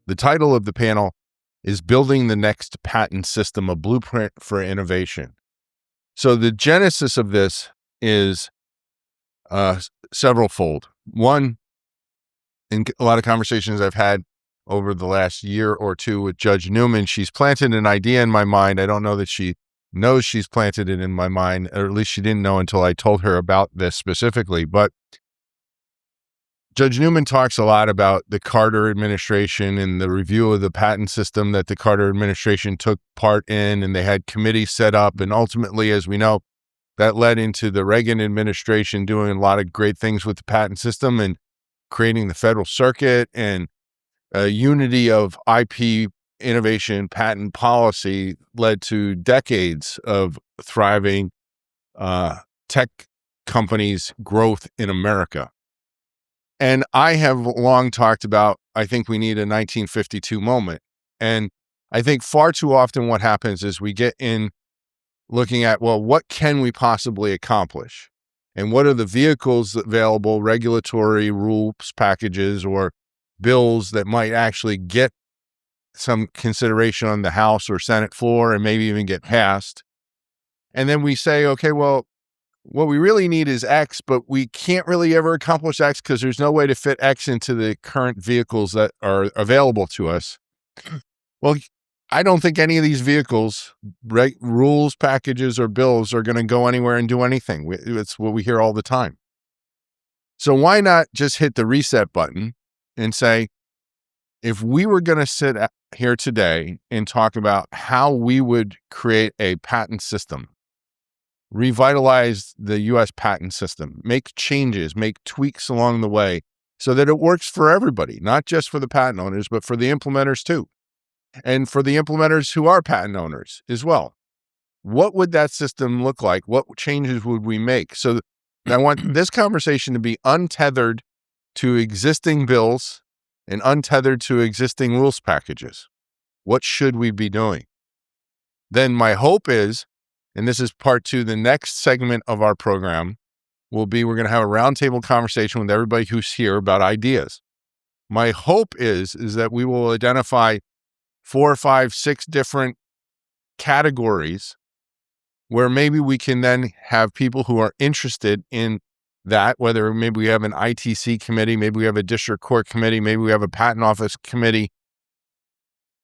The title of the panel is Building the Next Patent System, a Blueprint for Innovation. So the genesis of this is several-fold. One, in a lot of conversations I've had over the last year or two with Judge Newman, she's planted an idea in my mind. I don't know that she knows she's planted it in my mind, or at least she didn't know until I told her about this specifically. But Judge Newman talks a lot about the Carter administration and the review of the patent system that the Carter administration took part in, and they had committees set up. And ultimately, as we know, that led into the Reagan administration doing a lot of great things with the patent system and creating the Federal Circuit and a unity of IP innovation patent policy led to decades of thriving tech companies' growth in America. And I have long talked about, I think we need a 1952 moment. And I think far too often what happens is we get in looking at, well, what can we possibly accomplish? And what are the vehicles available, regulatory rules packages or bills that might actually get some consideration on the House or Senate floor and maybe even get passed? And then we say, okay, well, what we really need is X, but we can't really ever accomplish X because there's no way to fit X into the current vehicles that are available to us. Well, I don't think any of these vehicles, rules, packages, or bills are going to go anywhere and do anything. It's what we hear all the time. So why not just hit the reset button and say, if we were going to sit here today and talk about how we would create a patent system, revitalize the U.S. patent system, make changes, make tweaks along the way so that it works for everybody, not just for the patent owners, but for the implementers too. And for the implementers who are patent owners as well. What would that system look like? What changes would we make? So I want this conversation to be untethered to existing bills and untethered to existing rules packages. What should we be doing? Then my hope is, and this is part two, the next segment of our program will be, we're going to have a roundtable conversation with everybody who's here about ideas. My hope is that we will identify 4, 5, 6 different categories where maybe we can then have people who are interested in that, whether maybe we have an ITC committee, maybe we have a district court committee, maybe we have a patent office committee,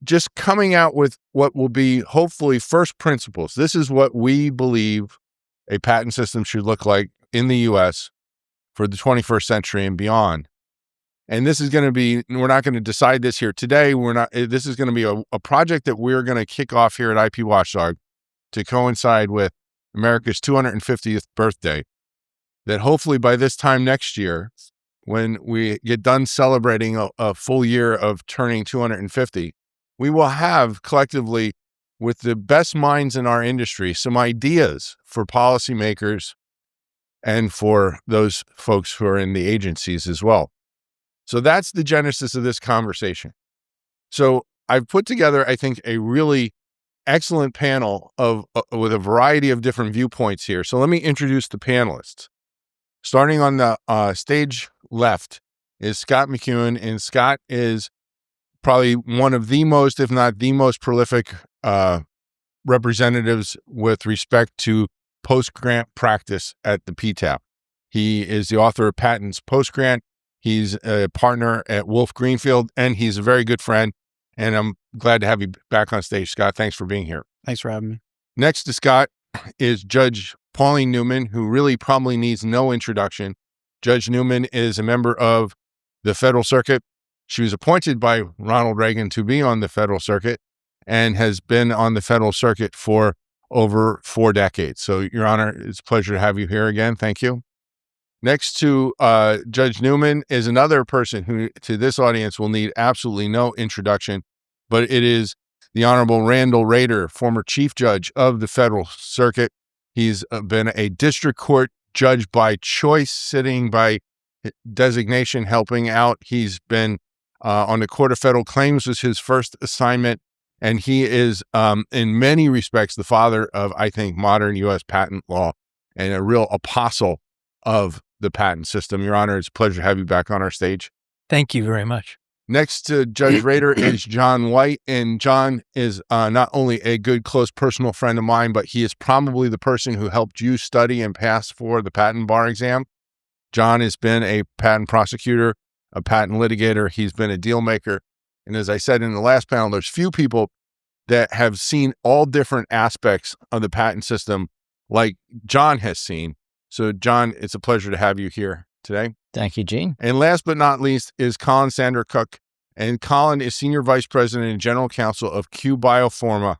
just coming out with what will be hopefully first principles. This is what we believe a patent system should look like in the U.S. for the 21st century and beyond. And this is going to be, we're not going to decide this here today. This is going to be a project that we're going to kick off here at IP to coincide with America's 250th birthday, that hopefully by this time next year, when we get done celebrating a full year of turning 250, we will have collectively, with the best minds in our industry, some ideas for policymakers and for those folks who are in the agencies as well. So that's the genesis of this conversation. So I've put together, I think, a really excellent panel with a variety of different viewpoints here. So let me introduce the panelists. Starting on the stage left is Scott McEwen, and Scott is probably one of the most, if not the most prolific representatives with respect to post-grant practice at the PTAP. He is the author of Patents Post-Grant. He's a partner at Wolf Greenfield, and he's a very good friend. And I'm glad to have you back on stage, Scott. Thanks for being here. Thanks for having me. Next to Scott is Judge Pauline Newman, who really probably needs no introduction. Judge Newman is a member of the Federal Circuit. She was appointed by Ronald Reagan to be on the Federal Circuit and has been on the Federal Circuit for over 4 decades. So, Your Honor, it's a pleasure to have you here again. Thank you. Next to Judge Newman is another person who, to this audience, will need absolutely no introduction, but it is the Honorable Randall Rader, former Chief Judge of the Federal Circuit. He's been a district court judge by choice, sitting by designation, helping out. He's been on the Court of Federal Claims, was his first assignment, and he is, in many respects, the father of, I think, modern U.S. patent law. and a real apostle of the patent system. Your Honor, it's a pleasure to have you back on our stage. Thank you very much. Next to Judge Rader is John White, and John is not only a good, close personal friend of mine, but he is probably the person who helped you study and pass for the patent bar exam. John has been a patent prosecutor, a patent litigator. He's been a deal maker. And as I said in the last panel, there's few people that have seen all different aspects of the patent system like John has seen. So, John, it's a pleasure to have you here today. Thank you, Gene. And last but not least is Colin Sander-Cook. And Colin is Senior Vice President and General Counsel of Q Biopharma.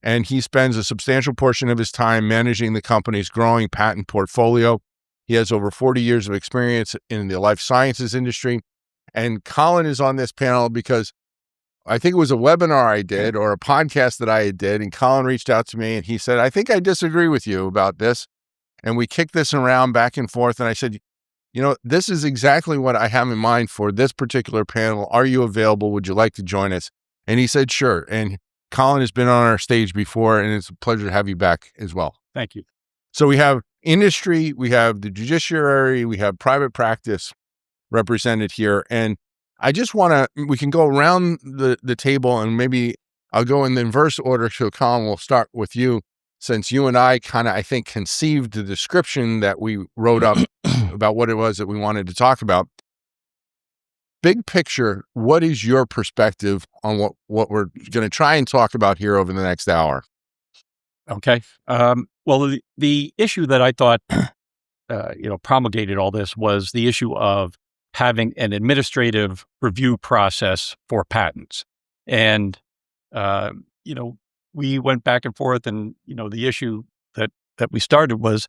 And he spends a substantial portion of his time managing the company's growing patent portfolio. He has over 40 years of experience in the life sciences industry. And Colin is on this panel because I think it was a webinar I did or a podcast that I did. And Colin reached out to me and he said, I think I disagree with you about this. And we kicked this around back and forth. And I said, you know, this is exactly what I have in mind for this particular panel. Are you available? Would you like to join us? And he said, sure. And Colin has been on our stage before, and it's a pleasure to have you back as well. Thank you. So we have industry, we have the judiciary, we have private practice represented here. And I just want to, we can go around the table and maybe I'll go in the inverse order. So Colin, we'll start with you. Since you and I kind of, I think, conceived the description that we wrote up about what it was that we wanted to talk about. Big picture, what is your perspective on what we're going to try and talk about here over the next hour? Okay. Well, the issue that I thought, promulgated all this was the issue of having an administrative review process for patents. And, we went back and forth, and the issue that we started was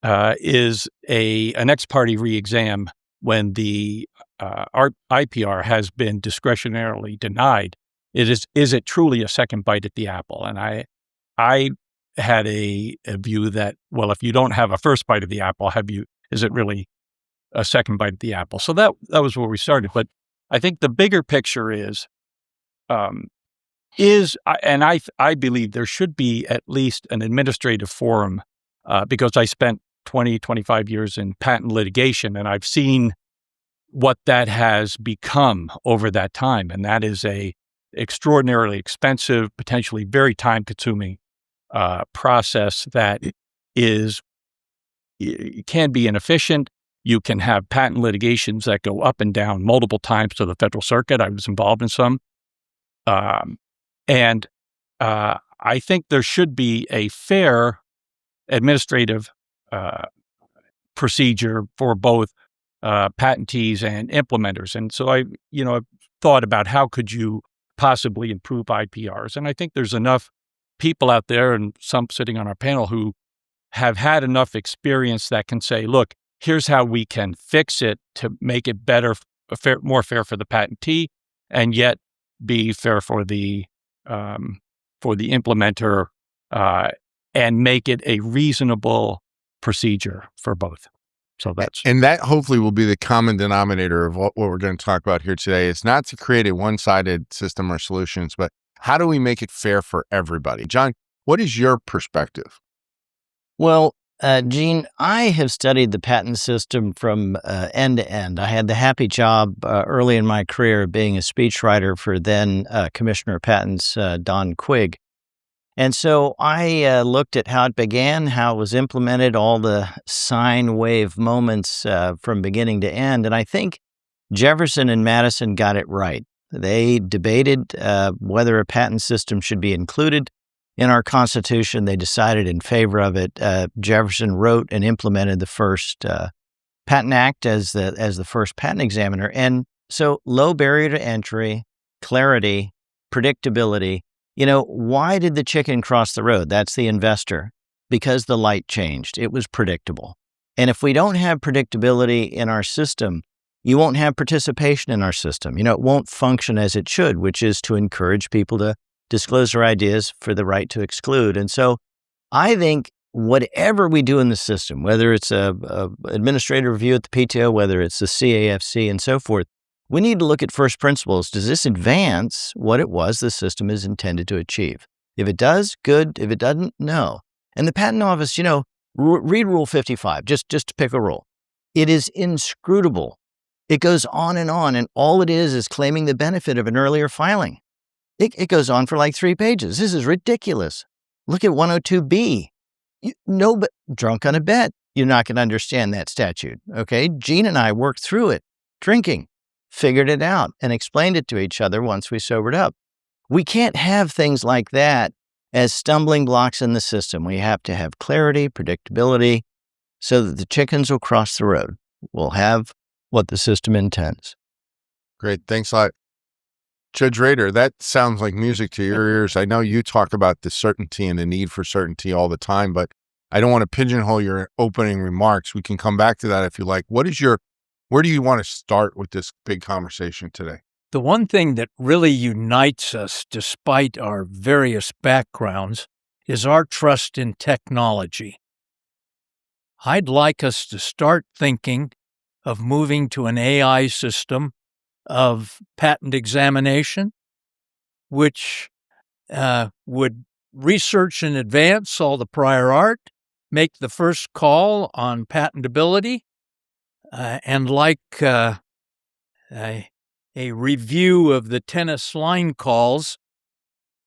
is an ex parte re-exam when the IPR has been discretionarily denied. Is it truly a second bite at the apple? And I had a view that, well, if you don't have a first bite of the apple, is it really a second bite at the apple? So that was where we started. But I think the bigger picture is. I believe there should be at least an administrative forum because I spent 25 years in patent litigation, and I've seen what that has become over that time. And that is a extraordinarily expensive, potentially very time-consuming process that can be inefficient. You can have patent litigations that go up and down multiple times to the federal circuit. I was involved in some. And I think there should be a fair administrative procedure for both patentees and implementers. And so I've thought about how could you possibly improve IPRs. And I think there's enough people out there, and some sitting on our panel, who have had enough experience that can say, look, here's how we can fix it to make it better, more fair for the patentee, and yet be fair for the implementer, and make it a reasonable procedure for both. So that hopefully will be the common denominator of what we're going to talk about here today. It's not to create a one-sided system or solutions, but how do we make it fair for everybody? John, what is your perspective? Well, Gene, I have studied the patent system from end to end. I had the happy job early in my career of being a speechwriter for then Commissioner of Patents, Don Quigg. And so I looked at how it began, how it was implemented, all the sine wave moments from beginning to end. And I think Jefferson and Madison got it right. They debated whether a patent system should be included in our Constitution. They decided in favor of it. Jefferson wrote and implemented the first Patent Act as the first patent examiner. And so low barrier to entry, clarity, predictability. Why did the chicken cross the road? That's the investor. Because the light changed. It was predictable. And if we don't have predictability in our system, you won't have participation in our system. It won't function as it should, which is to encourage people to disclose their ideas for the right to exclude. And so I think whatever we do in the system, whether it's a administrative review at the PTO, whether it's the CAFC and so forth, we need to look at first principles. Does this advance what it was the system is intended to achieve? If it does, good. If it doesn't, no. And the Patent Office, Read Rule 55, just to pick a rule. It is inscrutable. It goes on, and all it is claiming the benefit of an earlier filing. It goes on for like 3 pages. This is ridiculous. Look at 102B. But drunk on a bet, you're not going to understand that statute, okay? Gene and I worked through it, drinking, figured it out, and explained it to each other once we sobered up. We can't have things like that as stumbling blocks in the system. We have to have clarity, predictability, so that the chickens will cross the road. We'll have what the system intends. Great. Thanks a lot. Judge Rader, that sounds like music to your ears. I know you talk about the certainty and the need for certainty all the time, but I don't want to pigeonhole your opening remarks. We can come back to that if you like. Where do you want to start with this big conversation today? The one thing that really unites us, despite our various backgrounds, is our trust in technology. I'd like us to start thinking of moving to an AI system of patent examination, which would research in advance all the prior art, make the first call on patentability, and like a review of the tennis line calls,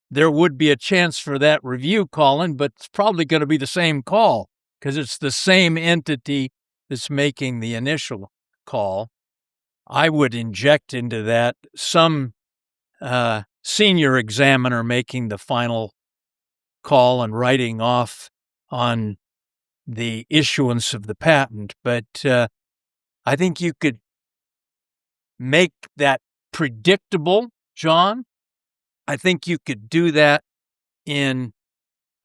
there would be a chance for that review calling, but it's probably going to be the same call because it's the same entity that's making the initial call. I would inject into that some senior examiner making the final call and writing off on the issuance of the patent. But I think you could make that predictable, John. I think you could do that in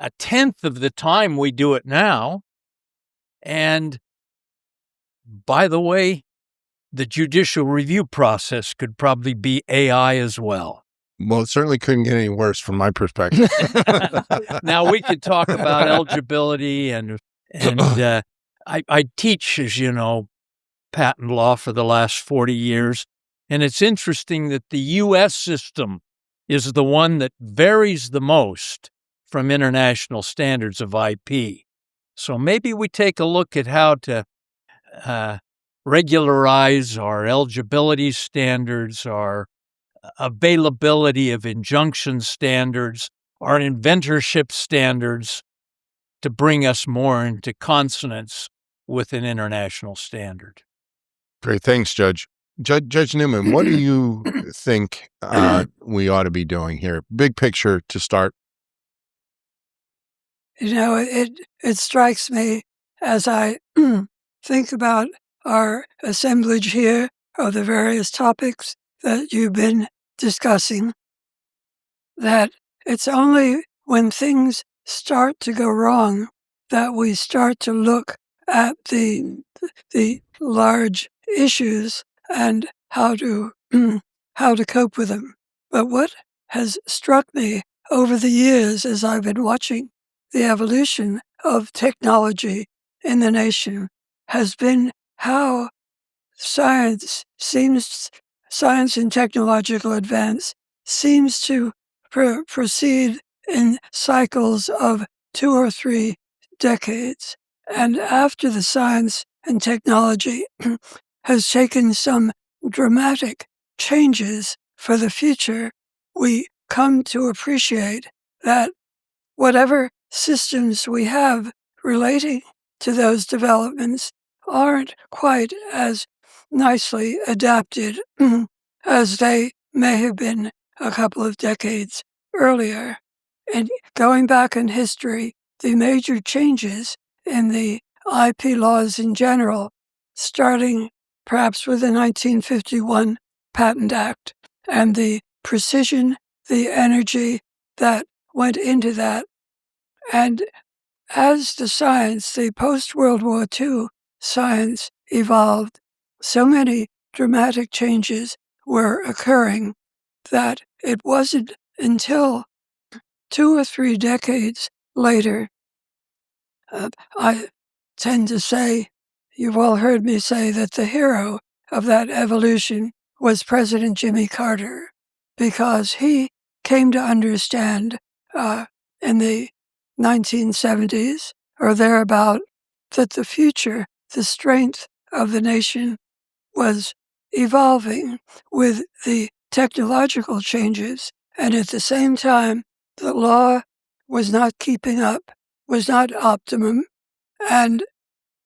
1/10 of the time we do it now. And by the way, the judicial review process could probably be AI as well. Well, it certainly couldn't get any worse from my perspective. Now, we could talk about eligibility and I teach, as you know, patent law for the last 40 years. And it's interesting that the U.S. system is the one that varies the most from international standards of IP. So maybe we take a look at how to regularize our eligibility standards, our availability of injunction standards, our inventorship standards to bring us more into consonance with an international standard. Great. Thanks, Judge. Judge Newman, what do you think we ought to be doing here? Big picture to start. You know, it strikes me as I think about our assemblage here of the various topics that you've been discussing, that it's only when things start to go wrong that we start to look at the large issues and how to cope with them. But what has struck me over the years as I've been watching the evolution of technology in the nation has been how science and technological advance seems to proceed in cycles of 2 or 3 decades. And after the science and technology has taken some dramatic changes for the future, we come to appreciate that whatever systems we have relating to those developments aren't quite as nicely adapted as they may have been a couple of decades earlier. And going back in history, the major changes in the IP laws in general, starting perhaps with the 1951 Patent Act and the precision, the energy that went into that. And as the science, the post-World War II science evolved, so many dramatic changes were occurring that it wasn't until 2 or 3 decades later, I tend to say, you've all heard me say that the hero of that evolution was President Jimmy Carter, because he came to understand in the 1970s, or thereabout, that the future, the strength of the nation, was evolving with the technological changes, and at the same time, the law was not keeping up, was not optimum, and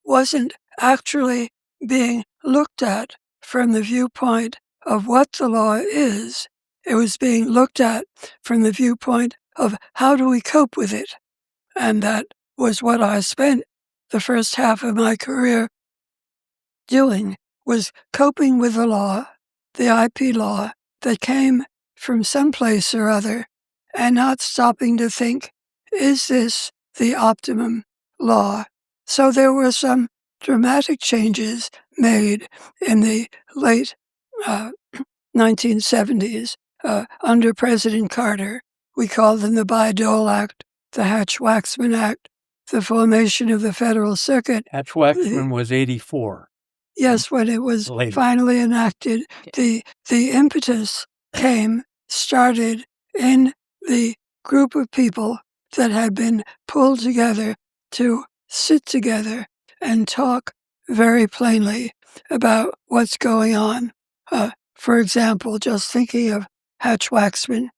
wasn't actually being looked at from the viewpoint of what the law is. It was being looked at from the viewpoint of how do we cope with it. And that was what I spent the first half of my career doing, was coping with the law, the IP law that came from someplace or other, and not stopping to think, is this the optimum law? So there were some dramatic changes made in the late 1970s under President Carter. We called them the Bayh-Dole Act, the Hatch-Waxman Act, the formation of the Federal Circuit. Hatch-Waxman was 84. Yes, when it was finally enacted, the impetus started in the group of people that had been pulled together to sit together and talk very plainly about what's going on. For example, just thinking of Hatch-Waxman,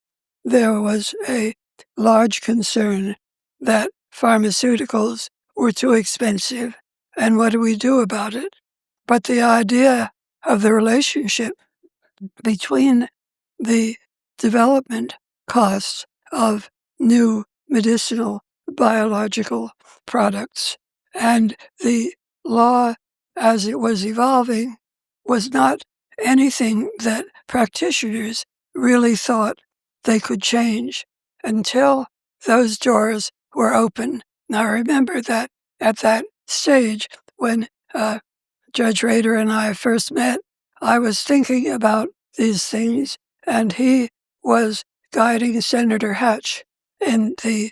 there was a large concern that pharmaceuticals were too expensive, and what do we do about it? But the idea of the relationship between the development costs of new medicinal biological products and the law as it was evolving was not anything that practitioners really thought they could change until those doors were open. Now, remember that at that stage when Judge Rader and I first met, I was thinking about these things, and he was guiding Senator Hatch in the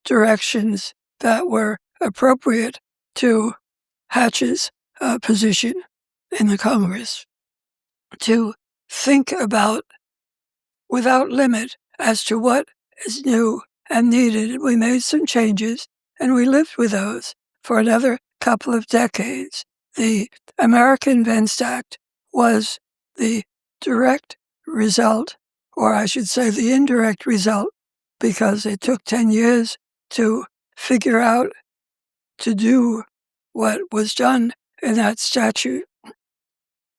directions that were appropriate to Hatch's position in the Congress, to think about without limit as to what is new and needed. We made some changes, and we lived with those for another couple of decades. The American Vents Act was the direct result, or I should say the indirect result, because it took 10 years to figure out to do what was done in that statute,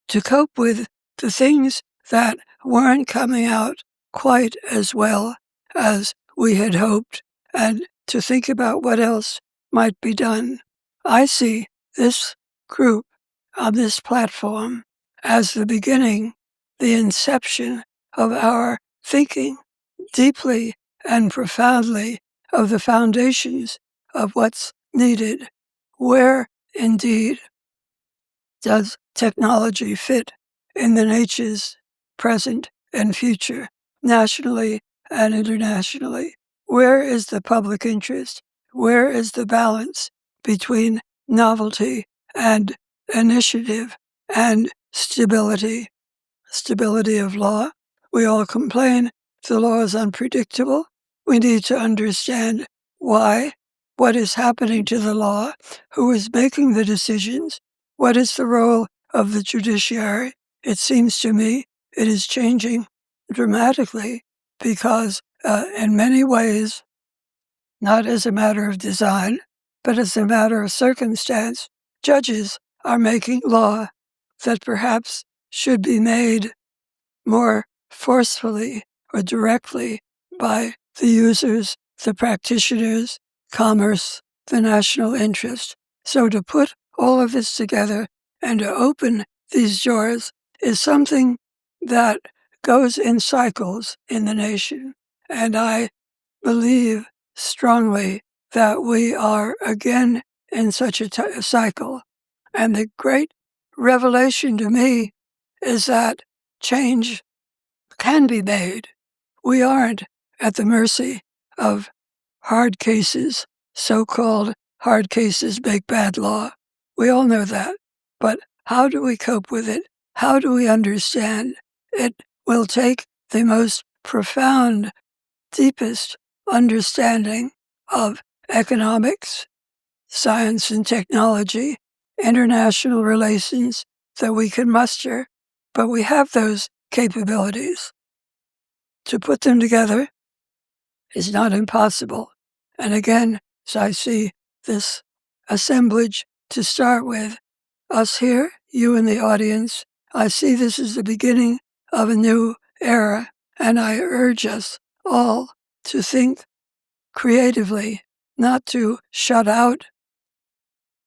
to cope with the things that weren't coming out quite as well as we had hoped, and to think about what else might be done. I see this group on this platform as the beginning, the inception of our thinking deeply and profoundly of the foundations of what's needed. Where, indeed, does technology fit in the nature's present and future, nationally and internationally? Where is the public interest? Where is the balance between novelty and initiative and stability? Stability of law. We all complain the law is unpredictable. We need to understand why, what is happening to the law, who is making the decisions, what is the role of the judiciary. It seems to me it is changing dramatically because in many ways, not as a matter of design, but as a matter of circumstance, judges are making law that perhaps should be made more forcefully or directly by the users, the practitioners, commerce, the national interest. So to put all of this together and to open these doors is something that goes in cycles in the nation. And I believe strongly that we are again in such a cycle. And the great revelation to me is that change can be made. We aren't at the mercy of hard cases, so-called hard cases make bad law. We all know that. But how do we cope with it? How do we understand? It will take the most profound, deepest understanding of economics, science and technology, international relations that we can muster, but we have those capabilities. To put them together is not impossible. And again, as I see this assemblage to start with, us here, you in the audience, I see this as the beginning of a new era, and I urge us all to think creatively, not to shut out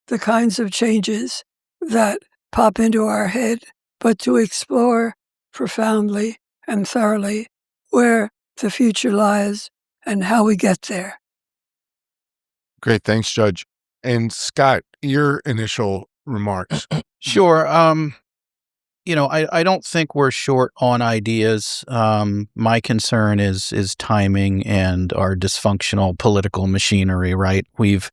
the kinds of changes that pop into our head, but to explore profoundly and thoroughly where the future lies and how we get there. Great. Thanks, Judge. And Scott, your initial remarks. Sure. I don't think we're short on ideas. My concern is timing and our dysfunctional political machinery, right? We've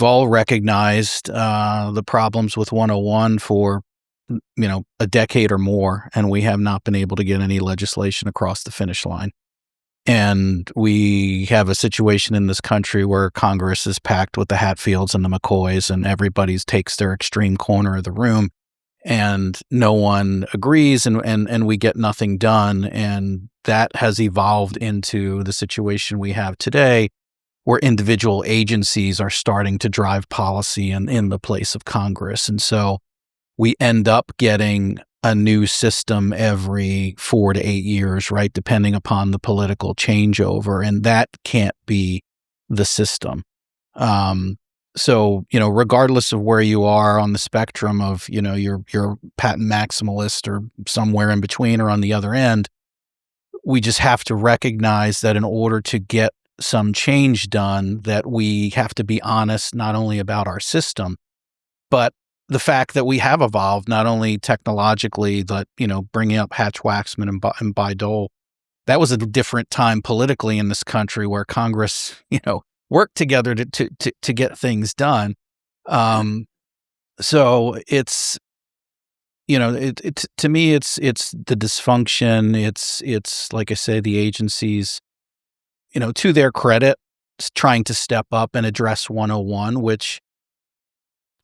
all recognized the problems with 101 for, a decade or more, and we have not been able to get any legislation across the finish line. And we have a situation in this country where Congress is packed with the Hatfields and the McCoys, and everybody takes their extreme corner of the room, and no one agrees, and we get nothing done. And that has evolved into the situation we have today, where individual agencies are starting to drive policy in the place of Congress. And so we end up getting a new system every 4 to 8 years, right, depending upon the political changeover, and that can't be the system. So, regardless of where you are on the spectrum of, you're patent maximalist or somewhere in between or on the other end, we just have to recognize that in order to get some change done, that we have to be honest not only about our system, but the fact that we have evolved not only technologically, but, bringing up Hatch-Waxman and Bayh-Dole, that was a different time politically in this country where Congress, worked together to get things done. So it's, to me, it's the dysfunction. It's like I say, the agencies, to their credit, trying to step up and address 101, which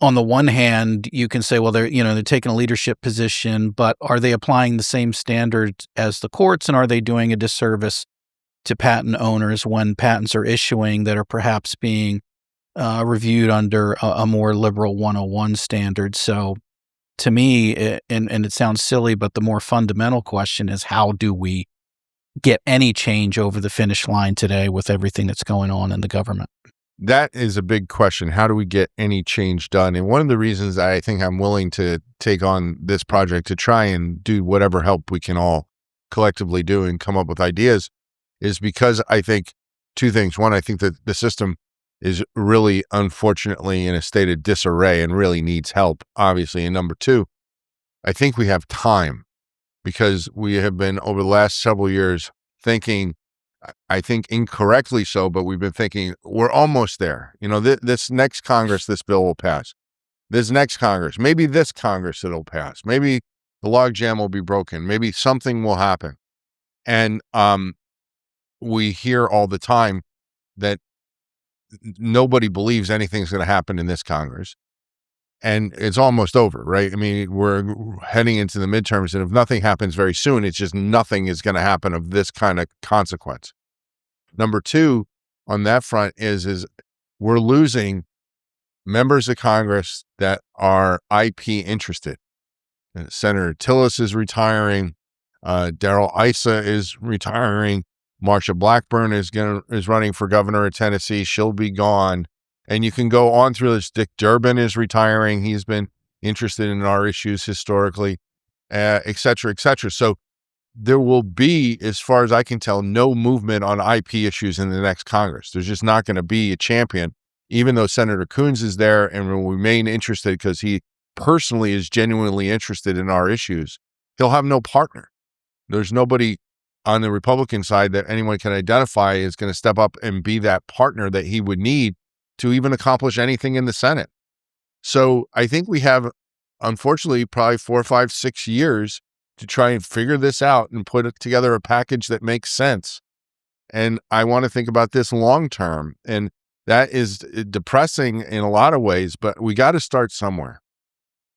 on the one hand, you can say, well, they're taking a leadership position, but are they applying the same standards as the courts, and are they doing a disservice to patent owners when patents are issuing that are perhaps being reviewed under a more liberal 101 standard? So to me, and it sounds silly, but the more fundamental question is, how do we get any change over the finish line today with everything that's going on in the government? That is a big question. How do we get any change done? And one of the reasons I think I'm willing to take on this project to try and do whatever help we can all collectively do and come up with ideas is because I think two things. One, I think that the system is really, unfortunately, in a state of disarray and really needs help, obviously. And number two, I think we have time, because we have been, over the last several years, thinking, I think incorrectly so, but we've been thinking we're almost there. This next Congress, this bill will pass. This next Congress, maybe this Congress, it'll pass. Maybe the logjam will be broken. Maybe something will happen. And we hear all the time that nobody believes anything's going to happen in this Congress. And it's almost over, right? I mean, we're heading into the midterms, and if nothing happens very soon, it's just nothing is going to happen of this kind of consequence. Number two, on that front is we're losing members of Congress that are IP interested. Senator Tillis is retiring. Darrell Issa is retiring. Marsha Blackburn is running for governor of Tennessee. She'll be gone. And you can go on through this. Dick Durbin is retiring. He's been interested in our issues historically, et cetera, et cetera. So there will be, as far as I can tell, no movement on IP issues in the next Congress. There's just not going to be a champion, even though Senator Coons is there and will remain interested because he personally is genuinely interested in our issues. He'll have no partner. There's nobody on the Republican side that anyone can identify is going to step up and be that partner that he would need to even accomplish anything in the Senate. So I think we have, unfortunately, probably 4, 5, 6 years to try and figure this out and put together a package that makes sense. And I want to think about this long term. And That is depressing in a lot of ways, but we got to start somewhere.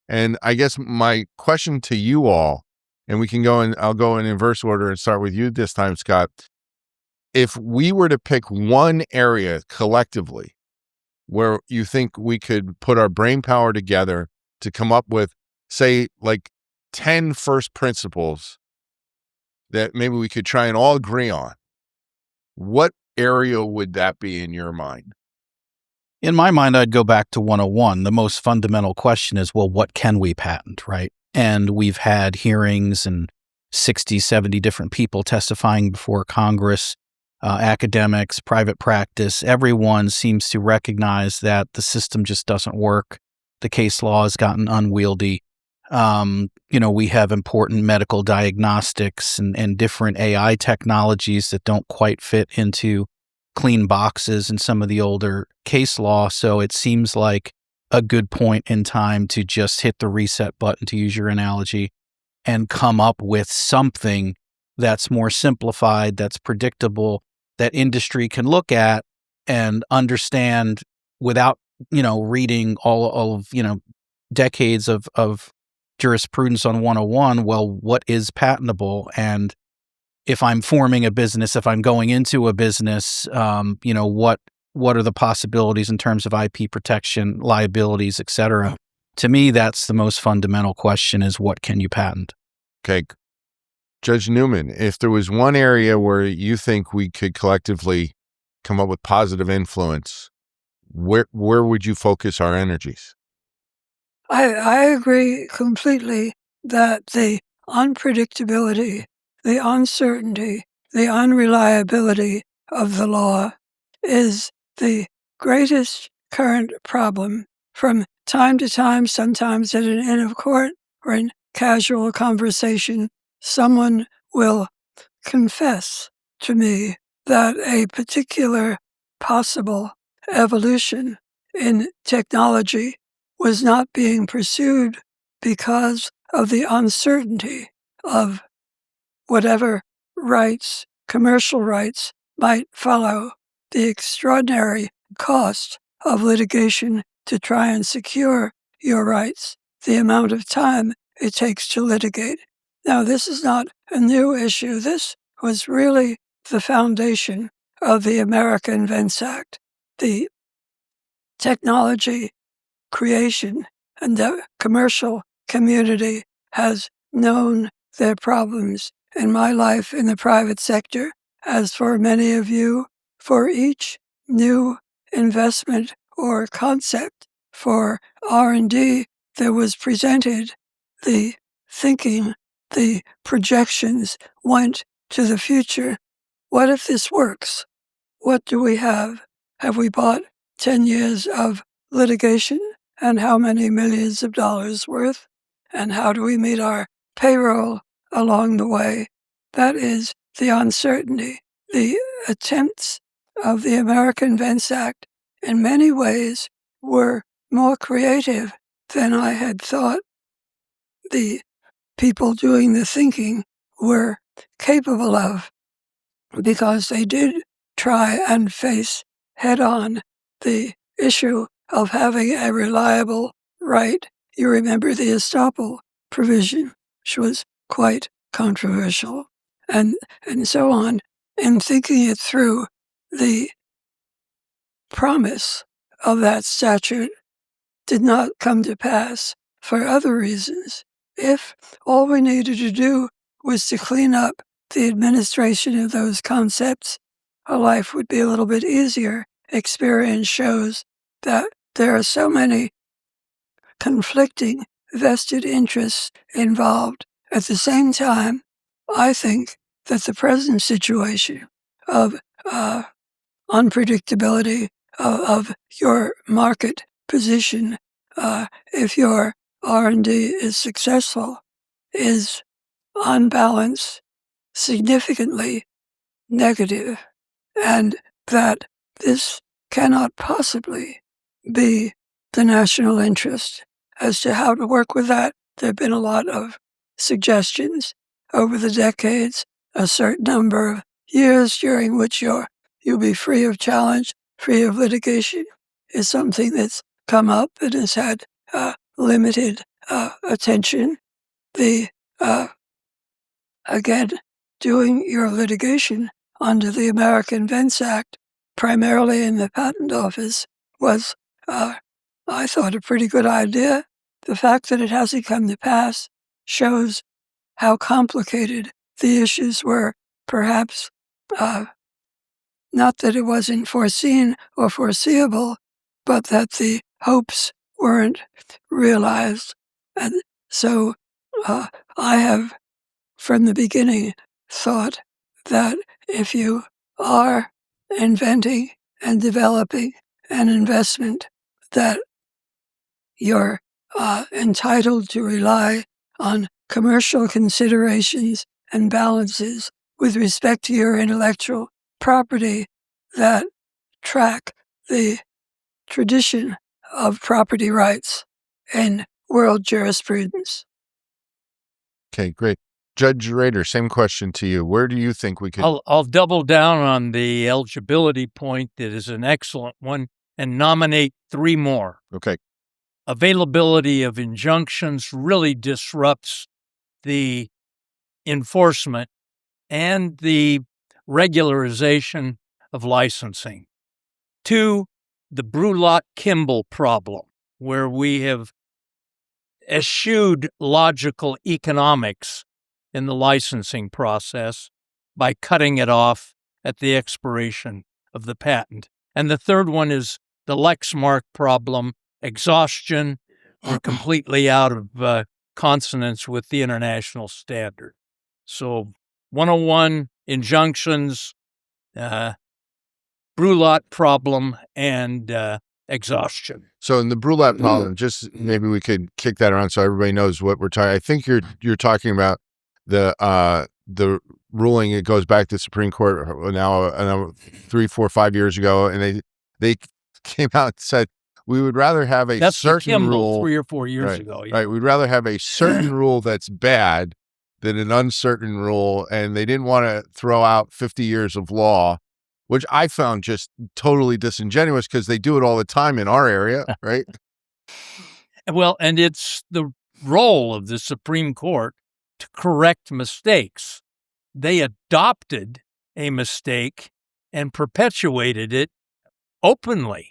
And I guess my question to you all, and I'll go in inverse order and start with you this time, Scott. If we were to pick one area collectively where you think we could put our brain power together to come up with, say, like 10 first principles that maybe we could try and all agree on, what area would that be in your mind? In my mind, I'd go back to 101. The most fundamental question is, well, what can we patent, right? And we've had hearings and 60, 70 different people testifying before Congress, academics, private practice. Everyone seems to recognize that the system just doesn't work. The case law has gotten unwieldy. We have important medical diagnostics and different AI technologies that don't quite fit into clean boxes in some of the older case law. So it seems like a good point in time to just hit the reset button, to use your analogy, and come up with something that's more simplified, that's predictable, that industry can look at and understand without, reading all of, decades of jurisprudence on 101. Well, what is patentable? And if I'm forming a business, if I'm going into a business, what are the possibilities in terms of IP protection, liabilities, et cetera? To me, that's the most fundamental question, is what can you patent? Okay. Judge Newman, if there was one area where you think we could collectively come up with positive influence, where would you focus our energies? I agree completely that the unpredictability, the uncertainty, the unreliability of the law is the greatest current problem. From time to time, sometimes at an end of court or in casual conversation, someone will confess to me that a particular possible evolution in technology was not being pursued because of the uncertainty of whatever rights, commercial rights, might follow, the extraordinary cost of litigation to try and secure your rights, the amount of time it takes to litigate. Now, this is not a new issue. This was really the foundation of the American Invents Act, the technology creation, and the commercial community has known their problems. In my life in the private sector, as for many of you, for each new investment or concept for R&D that was presented, the thinking, the projections went to the future. What if this works? What do we have? Have we bought 10 years of litigation? And how many millions of dollars worth? And how do we meet our payroll along the way? That is the uncertainty. The attempts of the American Invents Act in many ways were more creative than I had thought the people doing the thinking were capable of, because they did try and face head-on the issue of having a reliable right. You remember the estoppel provision, which was quite controversial, and so on. And thinking it through, the promise of that statute did not come to pass for other reasons. If all we needed to do was to clean up the administration of those concepts, our life would be a little bit easier. Experience shows that there are so many conflicting vested interests involved. At the same time, I think that the present situation of unpredictability of your market position, if your R&D is successful, is on balance significantly negative, and that this cannot possibly be the national interest. As to how to work with that, there have been a lot of suggestions over the decades, a certain number of years during which you'll be free of challenge. free of litigation is something that's come up and has had limited attention. The again, doing your litigation under the American Vents Act, primarily in the Patent Office, was, I thought, a pretty good idea. The fact that it hasn't come to pass shows how complicated the issues were. Perhaps not that it wasn't foreseen or foreseeable, but that the hopes weren't realized. And so I have, from the beginning, thought that if you are inventing and developing an investment, that you're entitled to rely on commercial considerations and balances with respect to your intellectual property that track the tradition of property rights in world jurisprudence. Okay, great. Judge Rader, same question to you. Where do you think we could? I'll double down on the eligibility point. That is an excellent one, and nominate 3 more. Okay. Availability of injunctions really disrupts the enforcement and the regularization of licensing. 2, the Brulot-Kimball problem, where we have eschewed logical economics in the licensing process by cutting it off at the expiration of the patent. And the third one is the Lexmark problem, exhaustion. We're completely out of consonance with the international standard. So 101, injunctions, Brulot problem, and exhaustion. So in the Brulot problem, just maybe we could kick that around so everybody knows what we're talking. I think you're talking about the ruling. It goes back to the Supreme Court now 3, 4, 5 years ago, and they came out and said we would rather have a certain rule 3 or 4 years ago. Yeah. Right, we'd rather have a certain rule that's bad than an uncertain rule, and they didn't want to throw out 50 years of law, which I found just totally disingenuous because they do it all the time in our area, right? Well, and it's the role of the Supreme Court to correct mistakes. They adopted a mistake and perpetuated it openly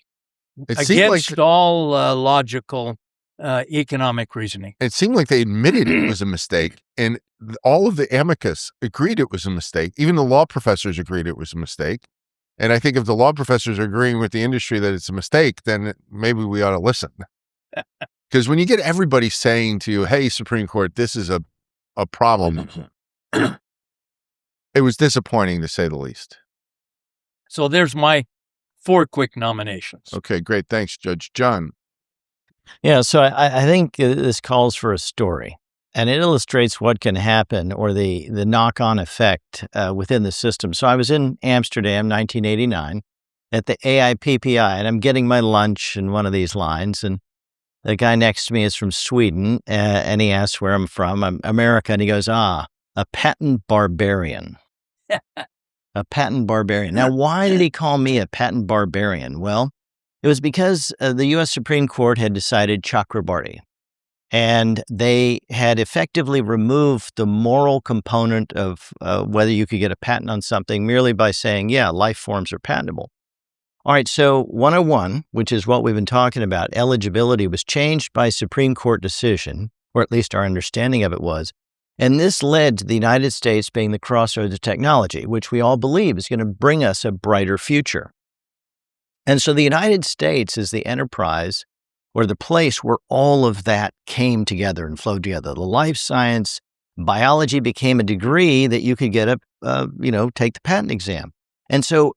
against all logical economic reasoning. It seemed like they admitted it was a mistake, and all of the amicus agreed it was a mistake. Even the law professors agreed it was a mistake. And I think if the law professors are agreeing with the industry that it's a mistake, then maybe we ought to listen. Because when you get everybody saying to you, hey, Supreme Court, this is a problem, it was disappointing to say the least. So there's my 4 quick nominations. Okay, great. Thanks, Judge John. Yeah, so I think this calls for a story, and it illustrates what can happen or the knock-on effect within the system. So I was in Amsterdam, 1989, at the IPPI, and I'm getting my lunch in one of these lines, and the guy next to me is from Sweden, and he asks where I'm from. I'm America, and he goes, a patent barbarian. A patent barbarian. Now, why did he call me a patent barbarian? Well, it was because the U.S. Supreme Court had decided Chakrabarty, and they had effectively removed the moral component of whether you could get a patent on something merely by saying, yeah, life forms are patentable. All right, so 101, which is what we've been talking about, eligibility was changed by Supreme Court decision, or at least our understanding of it was, and this led to the United States being the crossroads of technology, which we all believe is going to bring us a brighter future. And so the United States is the enterprise or the place where all of that came together and flowed together. The life science, biology became a degree that you could get take the patent exam. And so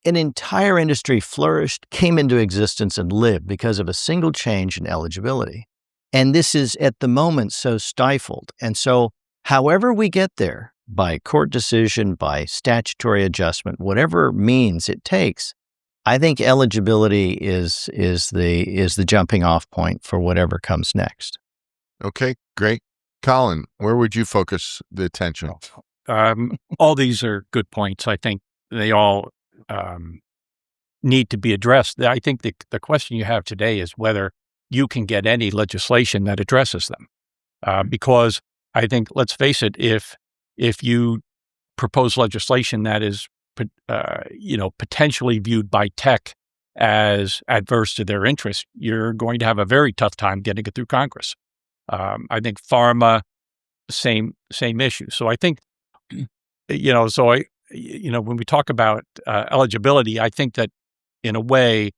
an entire industry flourished, came into existence, and lived because of a single change in eligibility. And this is at the moment so stifled. And so however we get there, by court decision, by statutory adjustment, whatever means it takes, I think eligibility is the jumping off point for whatever comes next. Okay, great. Colin, where would you focus the attention? All these are good points. I think they all need to be addressed. I think the question you have today is whether you can get any legislation that addresses them. Because I think, let's face it, if you propose legislation that is, potentially viewed by tech as adverse to their interests, you're going to have a very tough time getting it through Congress. I think pharma, same issue. So I think, when we talk about eligibility, I think that in a way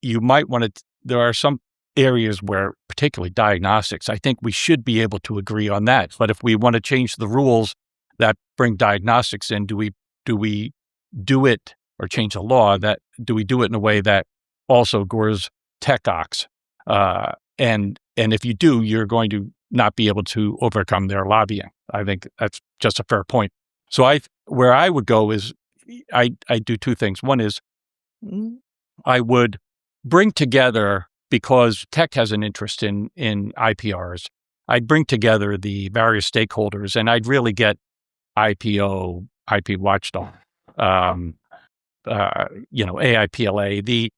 you might want to, there are some areas where, particularly diagnostics, I think we should be able to agree on that. But if we want to change the rules that bring diagnostics in, do we do it, or change the law do we do it in a way that also gores tech ox? And if you do, you're going to not be able to overcome their lobbying. I think that's just a fair point. So where I would go is I do two things. One is I would bring together, because tech has an interest in IPRs, I'd bring together the various stakeholders, and I'd really get IPO, IPWatchdog, AIPLA,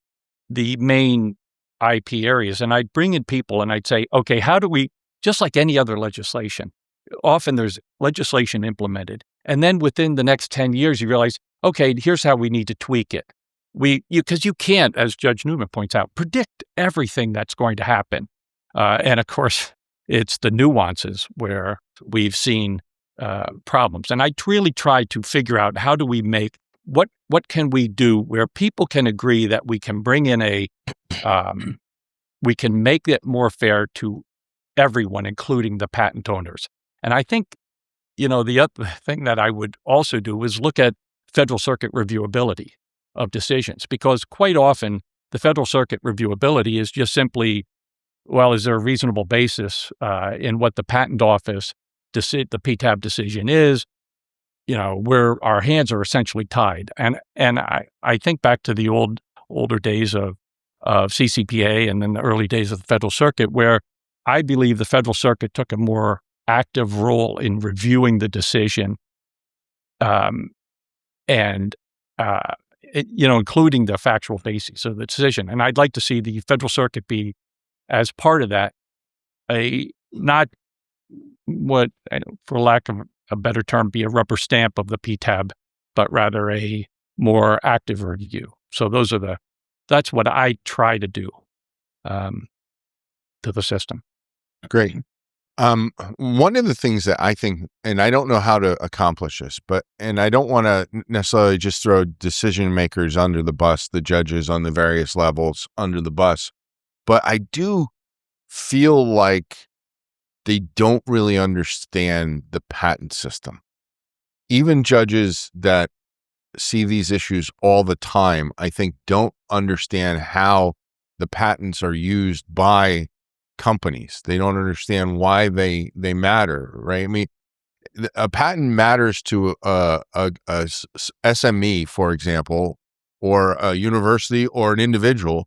the main IP areas, and I'd bring in people and I'd say, okay, how do we, just like any other legislation, often there's legislation implemented, and then within the next 10 years, you realize, okay, here's how we need to tweak it. Because you can't, as Judge Newman points out, predict everything that's going to happen. And of course, it's the nuances where we've seen problems. And I really tried to figure out, how do we make, what can we do where people can agree that we can bring in we can make it more fair to everyone, including the patent owners. And I think, the other thing that I would also do is look at Federal Circuit reviewability of decisions, because quite often the Federal Circuit reviewability is just simply, well, is there a reasonable basis in what the patent office, the PTAB decision is, where our hands are essentially tied. And I think back to the older days of CCPA and then the early days of the Federal Circuit, where I believe the Federal Circuit took a more active role in reviewing the decision, including the factual basis of the decision. And I'd like to see the Federal Circuit be, as part of that, not what, for lack of a better term, be a rubber stamp of the PTAB, but rather a more active review. So that's what I try to do to the system. Great. One of the things that I think, and I don't know how to accomplish this, and I don't want to necessarily just throw decision makers under the bus, the judges on the various levels under the bus, but I do feel like they don't really understand the patent system. Even judges that see these issues all the time, I think, don't understand how the patents are used by companies. They don't understand why they matter, right? I mean, a patent matters to a SME, for example, or a university or an individual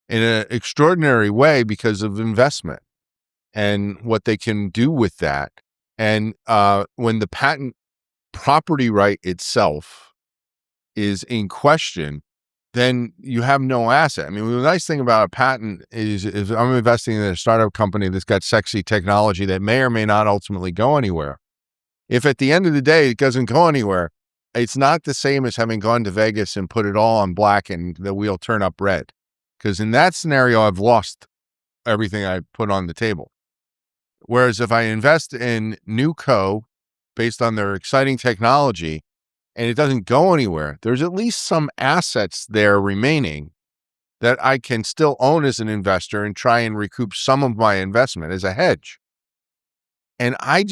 in an extraordinary way because of investment and what they can do with that. And when the patent property right itself is in question, then you have no asset. I mean, the nice thing about a patent is I'm investing in a startup company that's got sexy technology that may or may not ultimately go anywhere. If at the end of the day it doesn't go anywhere, it's not the same as having gone to Vegas and put it all on black and the wheel turn up red. Because in that scenario, I've lost everything I put on the table. Whereas if I invest in NewCo based on their exciting technology, and it doesn't go anywhere, there's at least some assets there remaining that I can still own as an investor and try and recoup some of my investment as a hedge. And I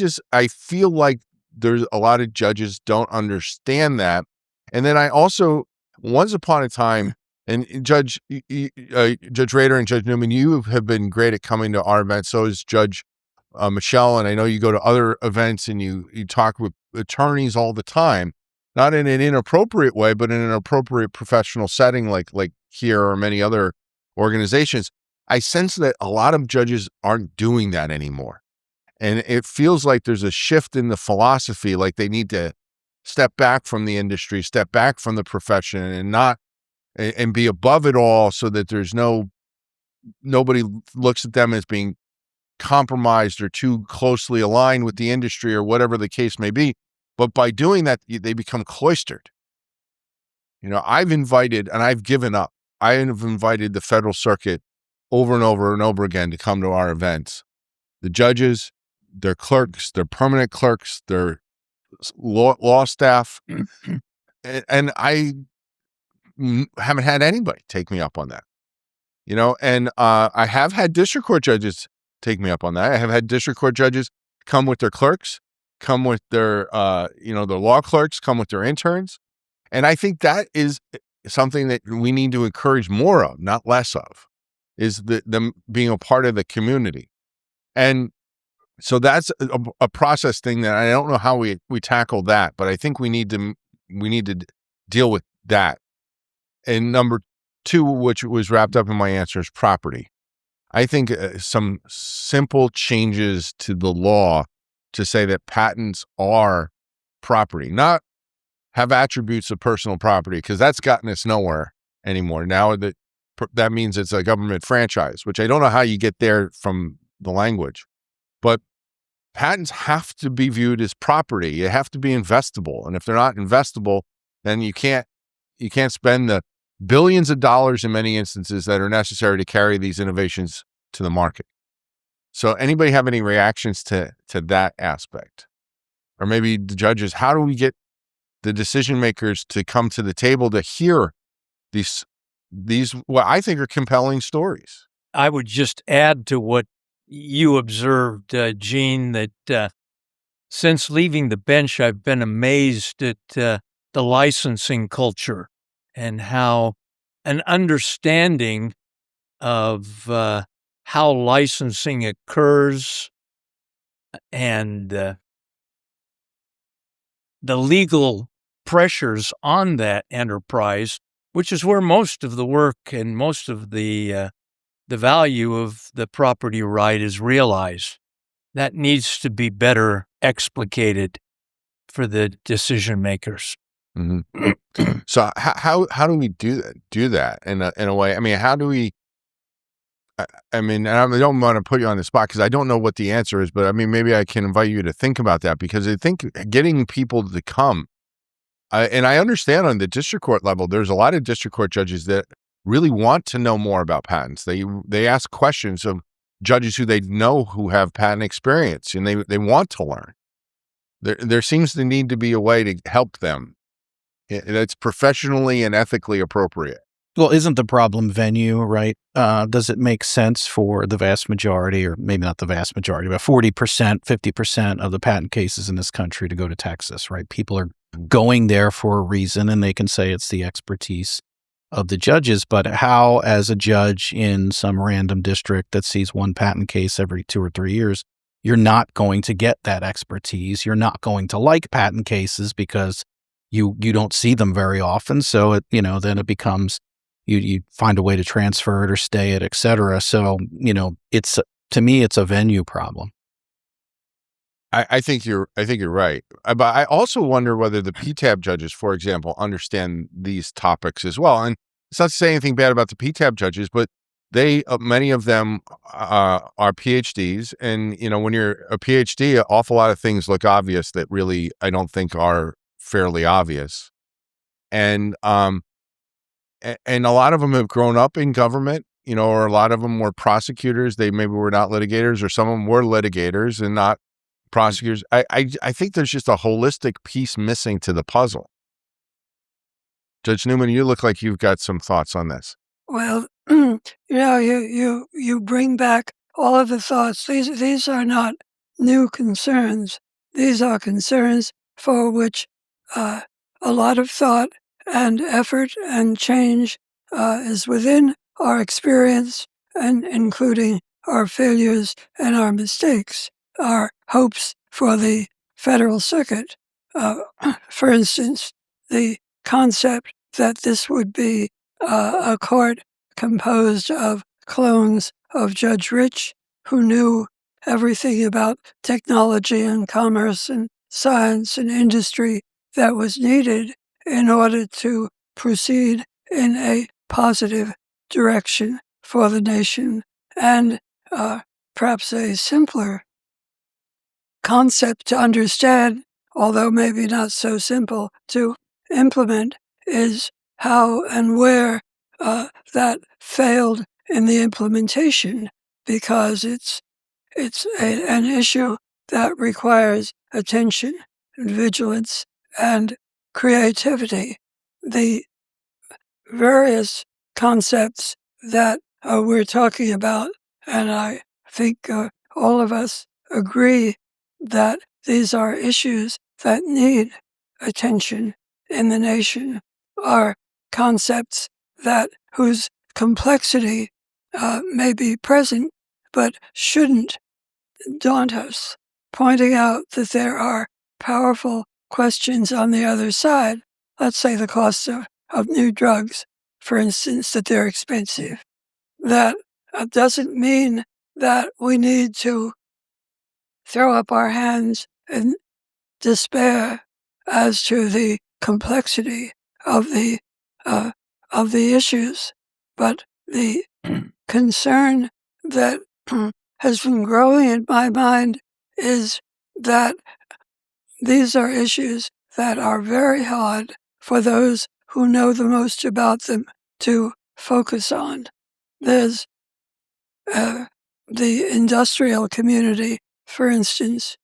feel like there's a lot of judges don't understand that. And then I also, once upon a time, and Judge Rader and Judge Newman, you have been great at coming to our events. So is Judge Michelle, and I know you go to other events and you talk with attorneys all the time. Not in an inappropriate way, but in an appropriate professional setting like here or many other organizations. I sense that a lot of judges aren't doing that anymore. And it feels like there's a shift in the philosophy, like they need to step back from the industry, step back from the profession, and not and be above it all, so that there's nobody looks at them as being compromised or too closely aligned with the industry or whatever the case may be. But by doing that, they become cloistered. I've invited, and I've given up. I have invited the federal circuit over and over and over again to come to our events. The judges, their clerks, their permanent clerks, their law staff, and I haven't had anybody take me up on that. And I have had district court judges take me up on that. I have had district court judges come with their clerks, come with their their law clerks, come with their interns. And I think that is something that we need to encourage more of, not less of, is them being a part of the community. And so that's a process thing that I don't know how we tackle that, but I think we need to deal with that. And number two, which was wrapped up in my answer, is property. I think some simple changes to the law to say that patents are property, not have attributes of personal property, because that's gotten us nowhere anymore. Now that means it's a government franchise, which I don't know how you get there from the language. But patents have to be viewed as property. You have to be investable. And if they're not investable, then you can't spend the billions of dollars in many instances that are necessary to carry these innovations to the market. So anybody have any reactions to that aspect? Or maybe the judges, how do we get the decision makers to come to the table to hear these what I think are compelling stories? I would just add to what you observed, Gene, that since leaving the bench, I've been amazed at the licensing culture and how an understanding of how licensing occurs and the legal pressures on that enterprise, which is where most of the work and most of the value of the property right is realized. That needs to be better explicated for the decision makers. Mm-hmm. So how do we do that in a way? I mean, how do we? I mean, and I don't want to put you on the spot because I don't know what the answer is, but I mean, maybe I can invite you to think about that, because I think getting people to come, and I understand on the district court level, there's a lot of district court judges that really want to know more about patents. They ask questions of judges who they know who have patent experience, and they want to learn. There seems to need to be a way to help them that's professionally and ethically appropriate. Well, isn't the problem venue, right? Does it make sense for the vast majority, or maybe not the vast majority, but 40%, 50% of the patent cases in this country to go to Texas, right? People are going there for a reason, and they can say it's the expertise of the judges. But how, as a judge in some random district that sees one patent case every 2 or 3 years, you're not going to get that expertise. You're not going to like patent cases because you don't see them very often. So then it becomes you find a way to transfer it or stay it, et cetera. So to me, it's a venue problem. I think you're right, but I also wonder whether the PTAB judges, for example, understand these topics as well. And it's not to say anything bad about the PTAB judges, but they many of them are PhDs, and when you're a PhD, an awful lot of things look obvious that really I don't think are fairly obvious, and a lot of them have grown up in government, or a lot of them were prosecutors. They maybe were not litigators, or some of them were litigators and not prosecutors. I think there's just a holistic piece missing to the puzzle. Judge Newman, you look like you've got some thoughts on this. Well, you bring back all of the thoughts. These are not new concerns. These are concerns for which a lot of thought and effort and change is within our experience, and including our failures and our mistakes, our hopes for the federal circuit. For instance, the concept that this would be a court composed of clones of Judge Rich, who knew everything about technology and commerce and science and industry that was needed in order to proceed in a positive direction for the nation. And perhaps a simpler concept to understand, although maybe not so simple to implement, is how and where that failed in the implementation, because it's an issue that requires attention and vigilance and creativity. The various concepts that we're talking about, and I think all of us agree that these are issues that need attention in the nation, are concepts that whose complexity may be present but shouldn't daunt us, pointing out that there are powerful questions on the other side. Let's say the cost of new drugs, for instance, that they're expensive. That doesn't mean that we need to throw up our hands in despair as to the complexity of the issues, but the concern that has been growing in my mind is that these are issues that are very hard for those who know the most about them to focus on. There's the industrial community, for instance,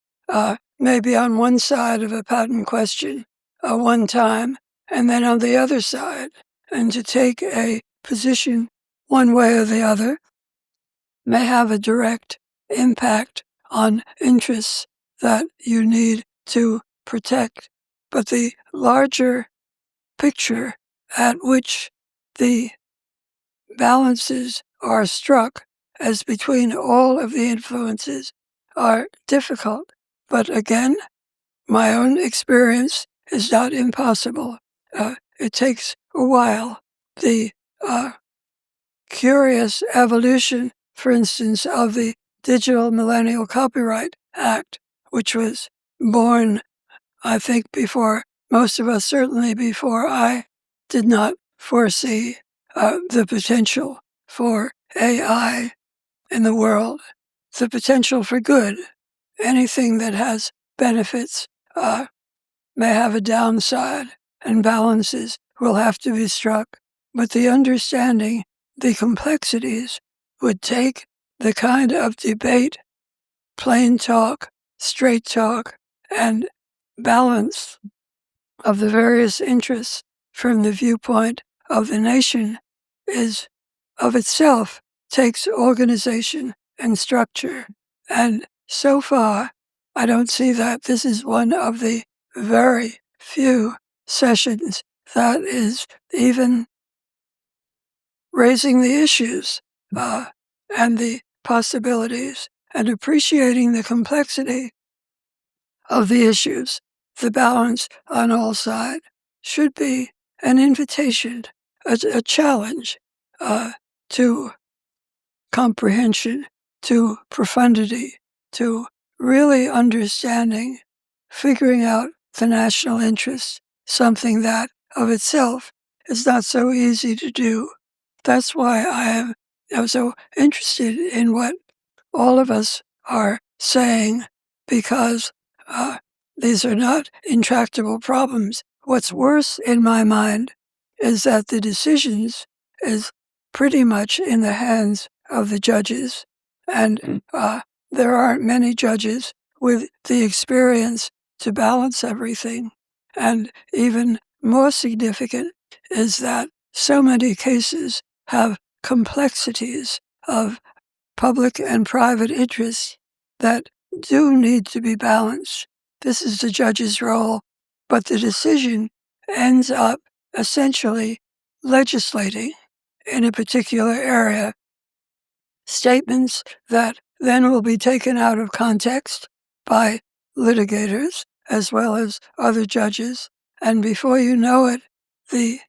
may be on one side of a patent question one time, and then on the other side, and to take a position one way or the other may have a direct impact on interests that you need to protect. But the larger picture at which the balances are struck as between all of the influences are difficult. But again, my own experience is not impossible. It takes a while. The curious evolution, for instance, of the Digital Millennial Copyright Act, which was born, I think, before most of us, certainly before I did not foresee the potential for AI in the world, the potential for good. Anything that has benefits may have a downside, and balances will have to be struck. But the understanding the complexities would take the kind of debate, plain talk, straight talk, and balance of the various interests from the viewpoint of the nation is of itself takes organization and structure. And so far, I don't see that. This is one of the very few sessions that is even raising the issues and the possibilities and appreciating the complexity of the issues. The balance on all sides should be an invitation, a challenge to comprehension, to profundity, to really understanding, figuring out the national interest, something that of itself is not so easy to do. That's why I am so interested in what all of us are saying, because these are not intractable problems. What's worse in my mind is that the decisions is pretty much in the hands of the judges, and there aren't many judges with the experience to balance everything. And even more significant is that so many cases have complexities of public and private interests that do need to be balanced. This is the judge's role, but the decision ends up essentially legislating in a particular area. Statements that then will be taken out of context by litigators as well as other judges, and before you know it, the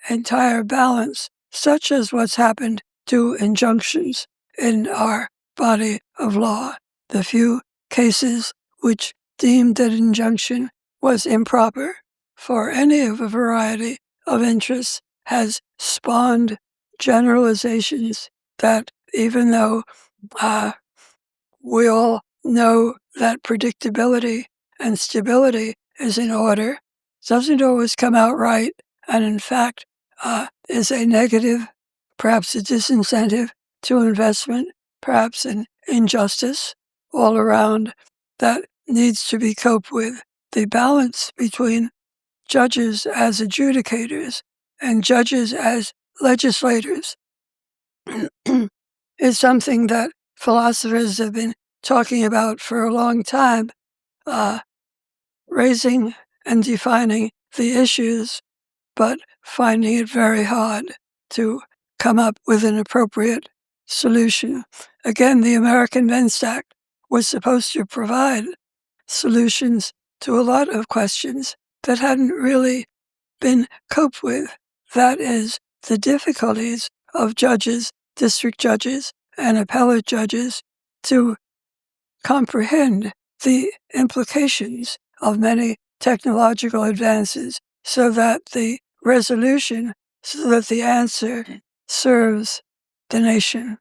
entire balance, such as what's happened to injunctions in our body of law, the few cases which deemed that injunction was improper for any of a variety of interests has spawned generalizations that, even though we all know that predictability and stability is in order, doesn't always come out right, and in fact is a negative, perhaps a disincentive to investment, perhaps an injustice all around that needs to be coped with. The balance between judges as adjudicators and judges as legislators is something that philosophers have been talking about for a long time, raising and defining the issues, but finding it very hard to come up with an appropriate solution. Again, the American Vents Act was supposed to provide solutions to a lot of questions that hadn't really been coped with. That is, the difficulties of judges, district judges, and appellate judges to comprehend the implications of many technological advances so that the resolution, so that the answer serves the nation.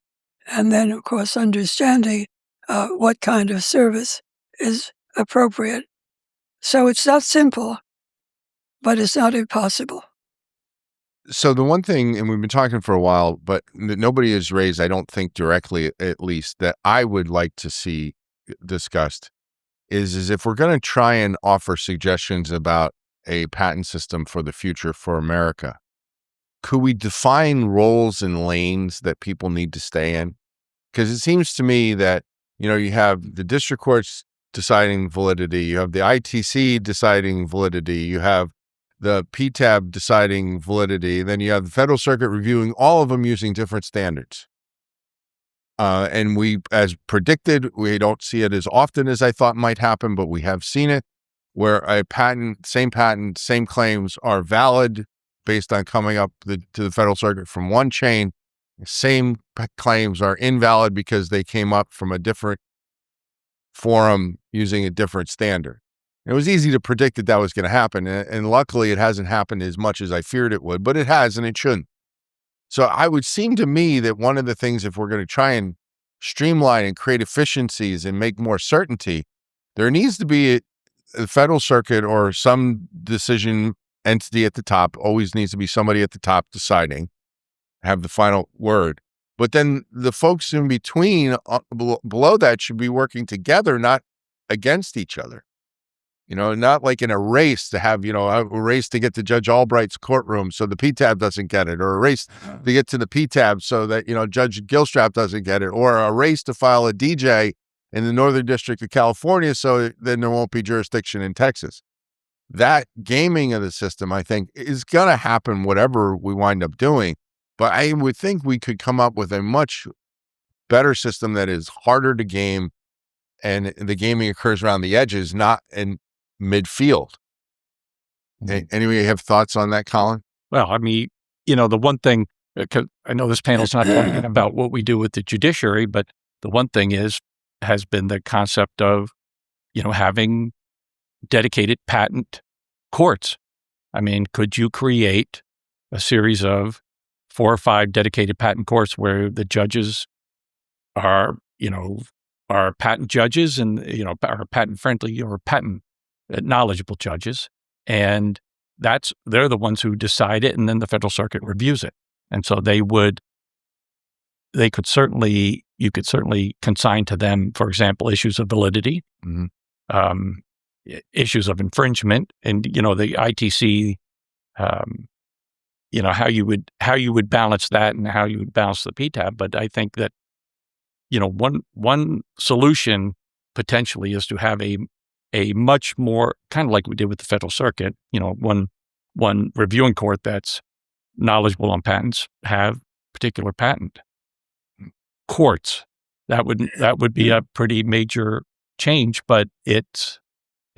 And then, of course, understanding what kind of service is appropriate. So it's not simple, but it's not impossible. So the one thing, and we've been talking for a while, but that nobody has raised, I don't think directly at least, that I would like to see discussed is if we're going to try and offer suggestions about a patent system for the future for America, could we define roles and lanes that people need to stay in? Because it seems to me that, you have the district courts deciding validity, you have the ITC deciding validity, you have the PTAB deciding validity, then you have the Federal Circuit reviewing all of them using different standards. And we, as predicted, we don't see it as often as I thought might happen, but we have seen it, where a patent, same claims are valid based on coming up to the Federal Circuit from one chain. Same claims are invalid because they came up from a different forum using a different standard. It was easy to predict that was going to happen, and luckily it hasn't happened as much as I feared it would, but it has, and it shouldn't. So it would seem to me that one of the things, if we're going to try and streamline and create efficiencies and make more certainty, there needs to be a Federal Circuit or some decision entity at the top. Always needs to be somebody at the top deciding, have the final word. But then the folks in between, below that, should be working together, not against each other. Not like in a race to have, a race to get to Judge Albright's courtroom so the PTAB doesn't get it, or a race to get to the PTAB so that, Judge Gilstrap doesn't get it, or a race to file a DJ in the Northern District of California so then there won't be jurisdiction in Texas. That gaming of the system, I think, is going to happen whatever we wind up doing. But I would think we could come up with a much better system that is harder to game, and the gaming occurs around the edges, not in midfield. Anybody have thoughts on that, Colin? Well, I mean, the one thing, I know this panel's not talking about what we do with the judiciary, but the one thing has been the concept of, having dedicated patent courts. I mean, could you create a series of 4 or 5 dedicated patent courts where the judges are patent judges and, are patent friendly or patent knowledgeable judges, and they're the ones who decide it, and then the Federal Circuit reviews it. And so you could certainly consign to them, for example, issues of validity, issues of infringement, and the ITC, how you would balance that and how you would balance the PTAB. But I think that one solution potentially is to have a much more, kind of like we did with the Federal Circuit, one reviewing court that's knowledgeable on patents, have particular patent courts. That would be a pretty major change, but it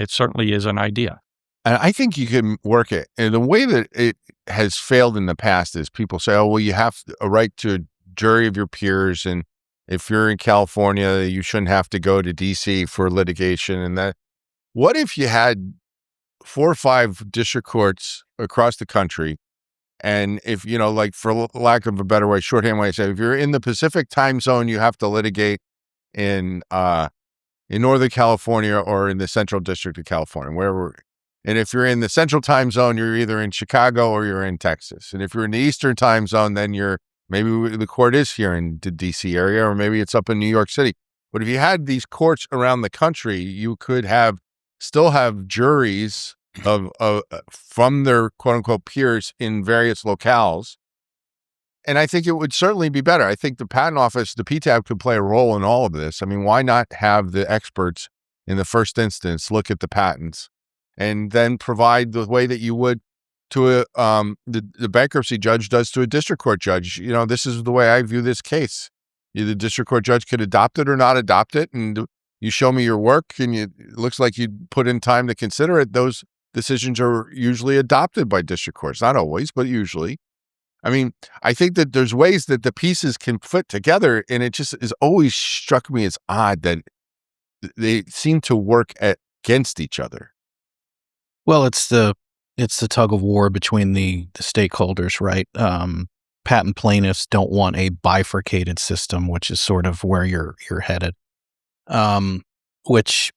certainly is an idea. And I think you can work it. And the way that it has failed in the past is people say, oh, well, you have a right to a jury of your peers, and if you're in California, you shouldn't have to go to DC for litigation. And that, what if you had 4 or 5 district courts across the country And if, like for lack of a better way, shorthand way to say, if you're in the Pacific time zone, you have to litigate in Northern California or in the Central District of California, wherever. And if you're in the Central time zone, you're either in Chicago or you're in Texas. And if you're in the Eastern time zone, then maybe the court is here in the DC area, or maybe it's up in New York City. But if you had these courts around the country, you could still have juries of from their quote unquote peers in various locales. And I think it would certainly be better. I think the patent office, the PTAB, could play a role in all of this. I mean, why not have the experts in the first instance look at the patents and then provide the way that you would to the bankruptcy judge does to a district court judge? This is the way I view this case. The district court judge could adopt it or not adopt it, and you show me your work, and it looks like you put in time to consider it. Those decisions are usually adopted by district courts. Not always, but usually. I mean, I think that there's ways that the pieces can fit together, and it just has always struck me as odd that they seem to work against each other. Well, it's the tug of war between the stakeholders, right? Patent plaintiffs don't want a bifurcated system, which is sort of where you're headed, which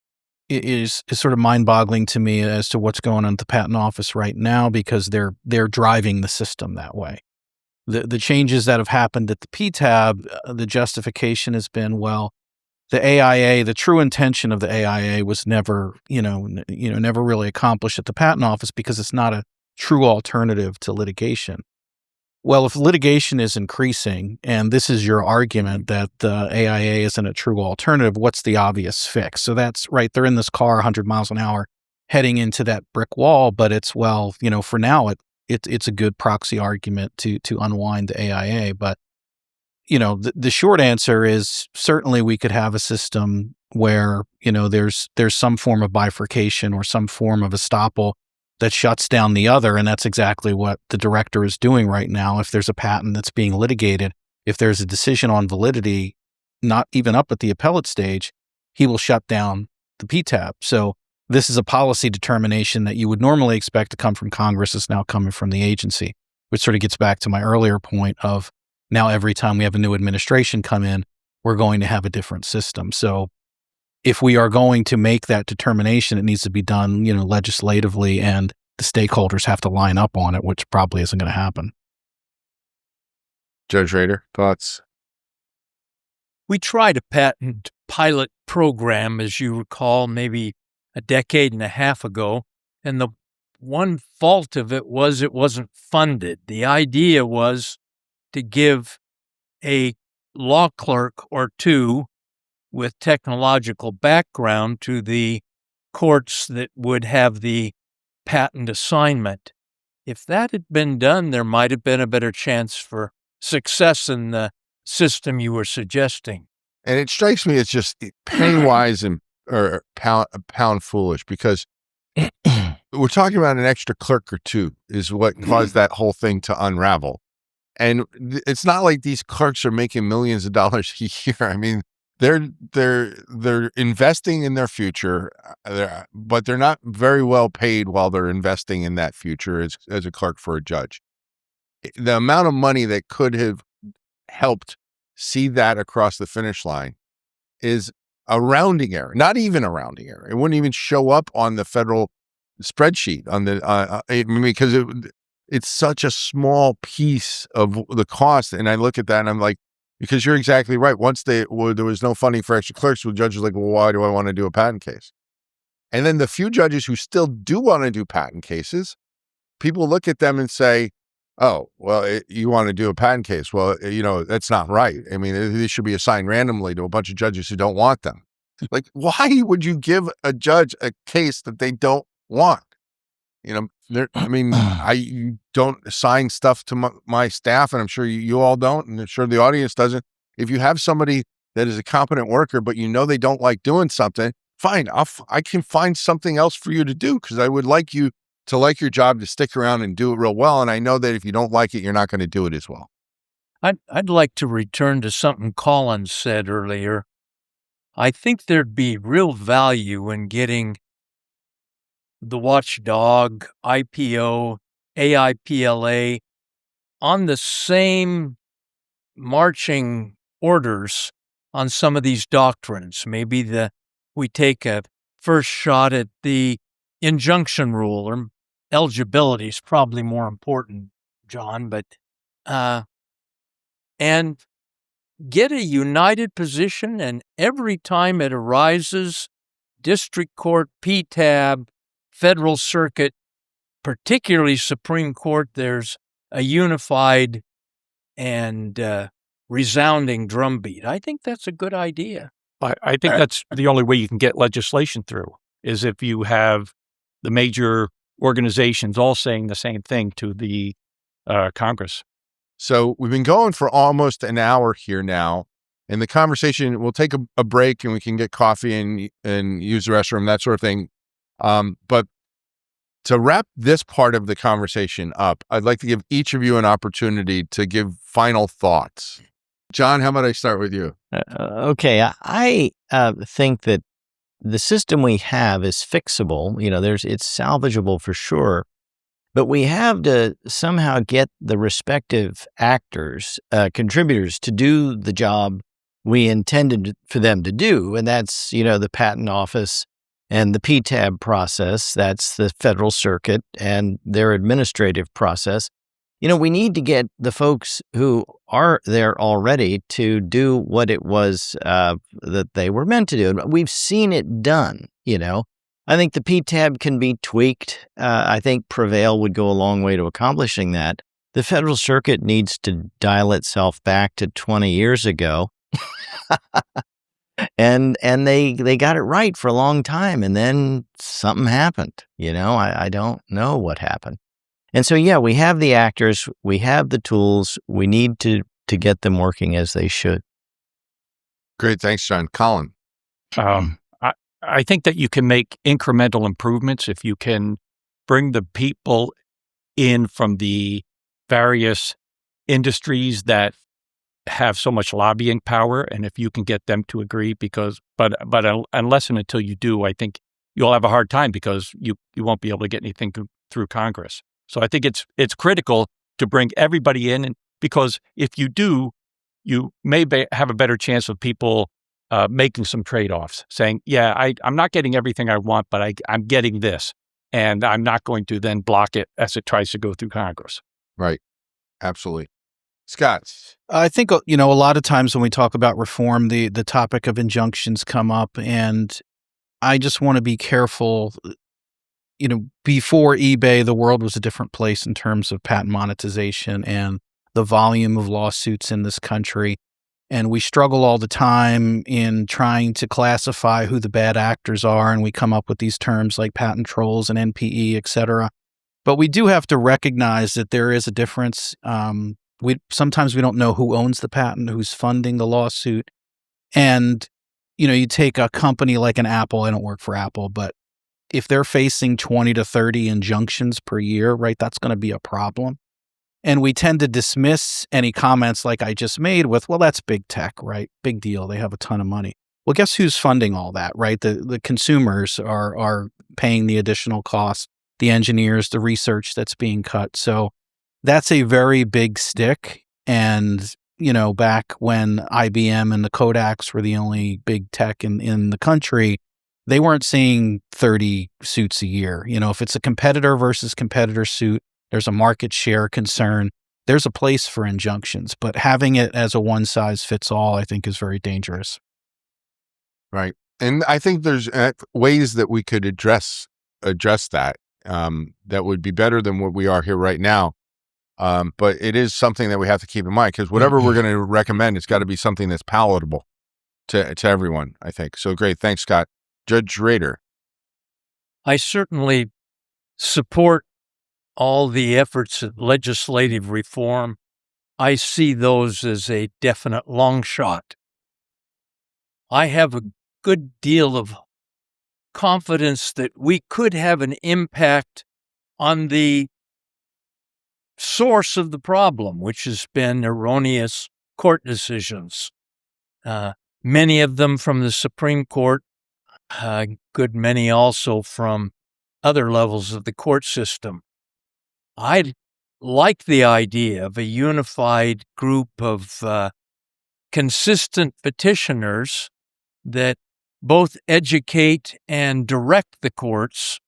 is sort of mind-boggling to me as to what's going on at the patent office right now, because they're driving the system that way. The changes that have happened at the PTAB, the justification has been, well, the AIA, the true intention of the AIA was never really accomplished at the patent office because it's not a true alternative to litigation. Well, if litigation is increasing, and this is your argument that the AIA isn't a true alternative, what's the obvious fix? So that's right. They're in this car 100 miles an hour heading into that brick wall, but it's, for now, it's a good proxy argument to unwind the AIA. But, the short answer is certainly we could have a system where, there's some form of bifurcation or some form of estoppel that shuts down the other. And that's exactly what the director is doing right now. If there's a patent that's being litigated, if there's a decision on validity, not even up at the appellate stage, he will shut down the PTAB. So this is a policy determination that you would normally expect to come from Congress is now coming from the agency, which sort of gets back to my earlier point of now every time we have a new administration come in, we're going to have a different system. So if we are going to make that determination, it needs to be done, legislatively, and the stakeholders have to line up on it, which probably isn't going to happen. Judge Rader, thoughts? We tried a patent pilot program, as you recall, maybe a decade and a half ago, and the one fault of it was it wasn't funded. The idea was to give a law clerk or two with technological background to the courts that would have the patent assignment. If that had been done, there might have been a better chance for success in the system you were suggesting. And it strikes me as just penny wise or pound foolish, because we're talking about an extra clerk or two is what caused that whole thing to unravel. And it's not like these clerks are making millions of dollars a year. I mean, they're investing in their future, but they're not very well paid while they're investing in that future as a clerk for a judge. The amount of money that could have helped see that across the finish line is a rounding error, not even a rounding error. It wouldn't even show up on the federal spreadsheet because it's such a small piece of the cost. And I look at that and I'm like, because you're exactly right. Once there was no funding for extra clerks, the judge was like, well, why do I want to do a patent case? And then the few judges who still do want to do patent cases, people look at them and say, oh, well, you want to do a patent case. Well, that's not right. I mean, they should be assigned randomly to a bunch of judges who don't want them. Like, why would you give a judge a case that they don't want? I don't assign stuff to my staff, and I'm sure you all don't, and I'm sure the audience doesn't. If you have somebody that is a competent worker, but they don't like doing something, fine. I can find something else for you to do, because I would like you to like your job, to stick around and do it real well. And I know that if you don't like it, you're not going to do it as well. I'd like to return to something Colin said earlier. I think there'd be real value in getting the watchdog, IPO, AIPLA, on the same marching orders on some of these doctrines. Maybe we take a first shot at the injunction rule, or eligibility is probably more important, John, but and get a united position, and every time it arises, district court, PTAB, federal circuit, particularly Supreme Court, there's a unified and resounding drumbeat. I think that's a good idea. I think that's the only way you can get legislation through, is if you have the major organizations all saying the same thing to the Congress. So we've been going for almost an hour here now. In the conversation, we'll take a break and we can get coffee and use the restroom, that sort of thing. But to wrap this part of the conversation up, I'd like to give each of you an opportunity to give final thoughts. John, how about I start with you? Okay, I think that the system we have is fixable. It's salvageable for sure, but we have to somehow get the respective actors, contributors, to do the job we intended for them to do, and that's the patent office and the PTAB process. That's the federal circuit and their administrative process. We need to get the folks who are there already to do what it was that they were meant to do. We've seen it done, I think the PTAB can be tweaked. I think Prevail would go a long way to accomplishing that. The federal circuit needs to dial itself back to 20 years ago. and they got it right for a long time, and then something happened. I don't know what happened. And so, we have the actors, we have the tools, we need to get them working as they should. Great. Thanks, John. Colin? I think that you can make incremental improvements if you can bring the people in from the various industries that have so much lobbying power, and if you can get them to agree, but unless and until you do, I think you'll have a hard time, because you won't be able to get anything through Congress. So I think it's critical to bring everybody in, because if you do, you may have a better chance of people making some trade-offs, saying, I'm not getting everything I want, but I'm getting this, and I'm not going to then block it as it tries to go through Congress. Right. Absolutely. Scott? I think, a lot of times when we talk about reform, the topic of injunctions come up, and I just want to be careful. Before eBay, the world was a different place in terms of patent monetization and the volume of lawsuits in this country. And we struggle all the time in trying to classify who the bad actors are. And we come up with these terms like patent trolls and NPE, et cetera. But we do have to recognize that there is a difference. Sometimes we don't know who owns the patent, who's funding the lawsuit. And, you take a company like an Apple. I don't work for Apple, but if they're facing 20 to 30 injunctions per year, right, that's going to be a problem. And we tend to dismiss any comments like I just made with, well, that's big tech, right? Big deal. They have a ton of money. Well, guess who's funding all that, right? The consumers are paying the additional costs, the engineers, the research that's being cut. So that's a very big stick. And, back when IBM and the Kodaks were the only big tech in the country, they weren't seeing 30 suits a year. If it's a competitor versus competitor suit, there's a market share concern. There's a place for injunctions, but having it as a one size fits all, I think, is very dangerous. Right. And I think there's ways that we could address that that would be better than what we are here right now. But it is something that we have to keep in mind, because whatever we're going to recommend, it's got to be something that's palatable to everyone, I think. So great. Thanks, Scott. Judge Rader? I certainly support all the efforts at legislative reform. I see those as a definite long shot. I have a good deal of confidence that we could have an impact on the source of the problem, which has been erroneous court decisions. Many of them from the Supreme Court, a good many also from other levels of the court system. I'd like the idea of a unified group of consistent petitioners that both educate and direct the courts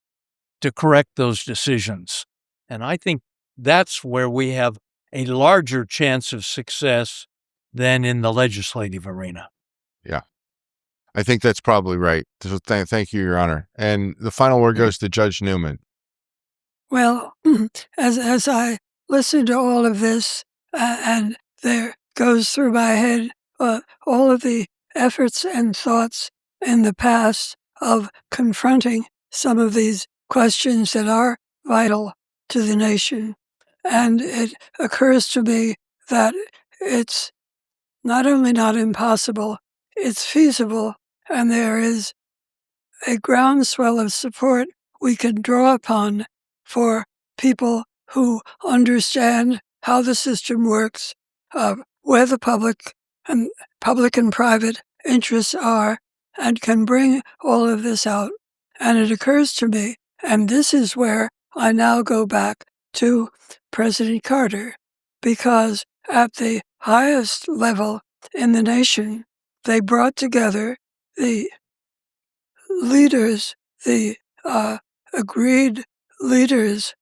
to correct those decisions. And I think that's where we have a larger chance of success than in the legislative arena. Yeah, I think that's probably right. So thank you, Your Honor. And the final word goes to Judge Newman. Well, as I listen to all of this, and there goes through my head all of the efforts and thoughts in the past of confronting some of these questions that are vital to the nation. And it occurs to me that it's not only not impossible, it's feasible, and there is a groundswell of support we can draw upon for people who understand how the system works, where the public and private interests are, and can bring all of this out. And it occurs to me, and this is where I now go back to President Carter, because at the highest level in the nation, they brought together the leaders, the agreed leaders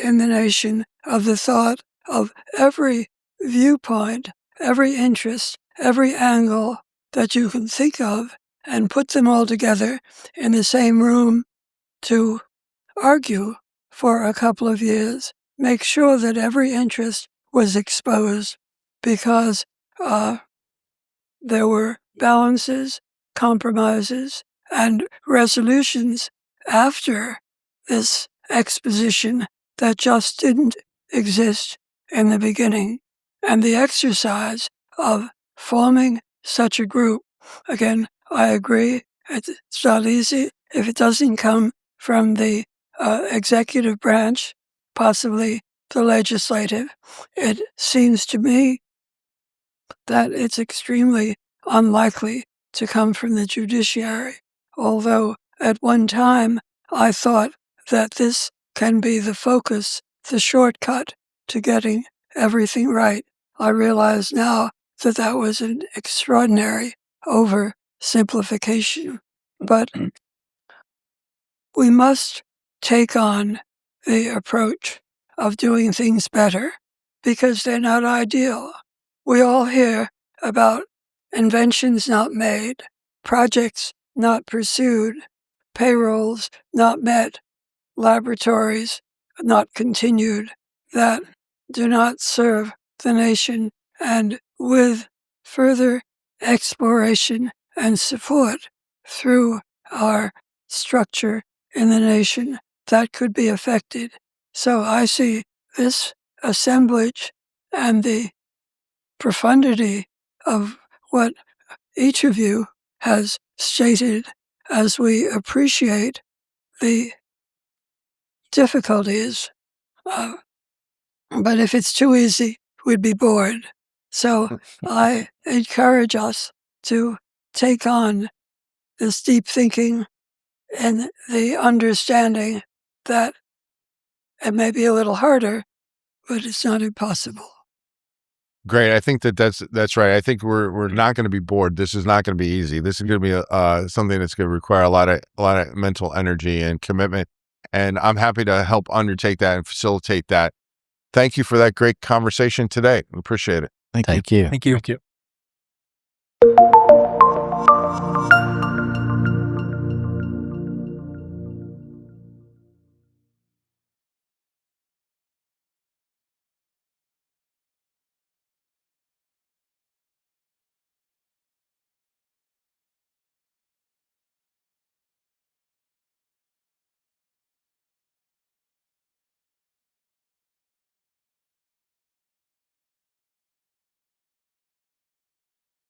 in the nation of the thought of every viewpoint, every interest, every angle that you can think of, and put them all together in the same room to argue for a couple of years, make sure that every interest was exposed, because there were balances, compromises, and resolutions after this exposition that just didn't exist in the beginning. And the exercise of forming such a group, again, I agree, it's not easy if it doesn't come from the executive branch, possibly the legislative. It seems to me that it's extremely unlikely to come from the judiciary, although at one time I thought that this can be the focus, the shortcut to getting everything right. I realize now that that was an extraordinary oversimplification. But we must take on the approach of doing things better, because they're not ideal. We all hear about inventions not made, projects not pursued, payrolls not met, laboratories not continued, that do not serve the nation, and with further exploration and support through our structure in the nation, that could be affected. So I see this assemblage and the profundity of what each of you has stated as we appreciate the difficulties. But if it's too easy, we'd be bored. So I encourage us to take on this deep thinking and the understanding that it may be a little harder, but it's not impossible. Great. I think that's right. I think we're not going to be bored. This is not going to be easy. This is going to be something that's going to require a lot of mental energy and commitment. And I'm happy to help undertake that and facilitate that. Thank you for that great conversation today. We appreciate it. Thank you. Thank you.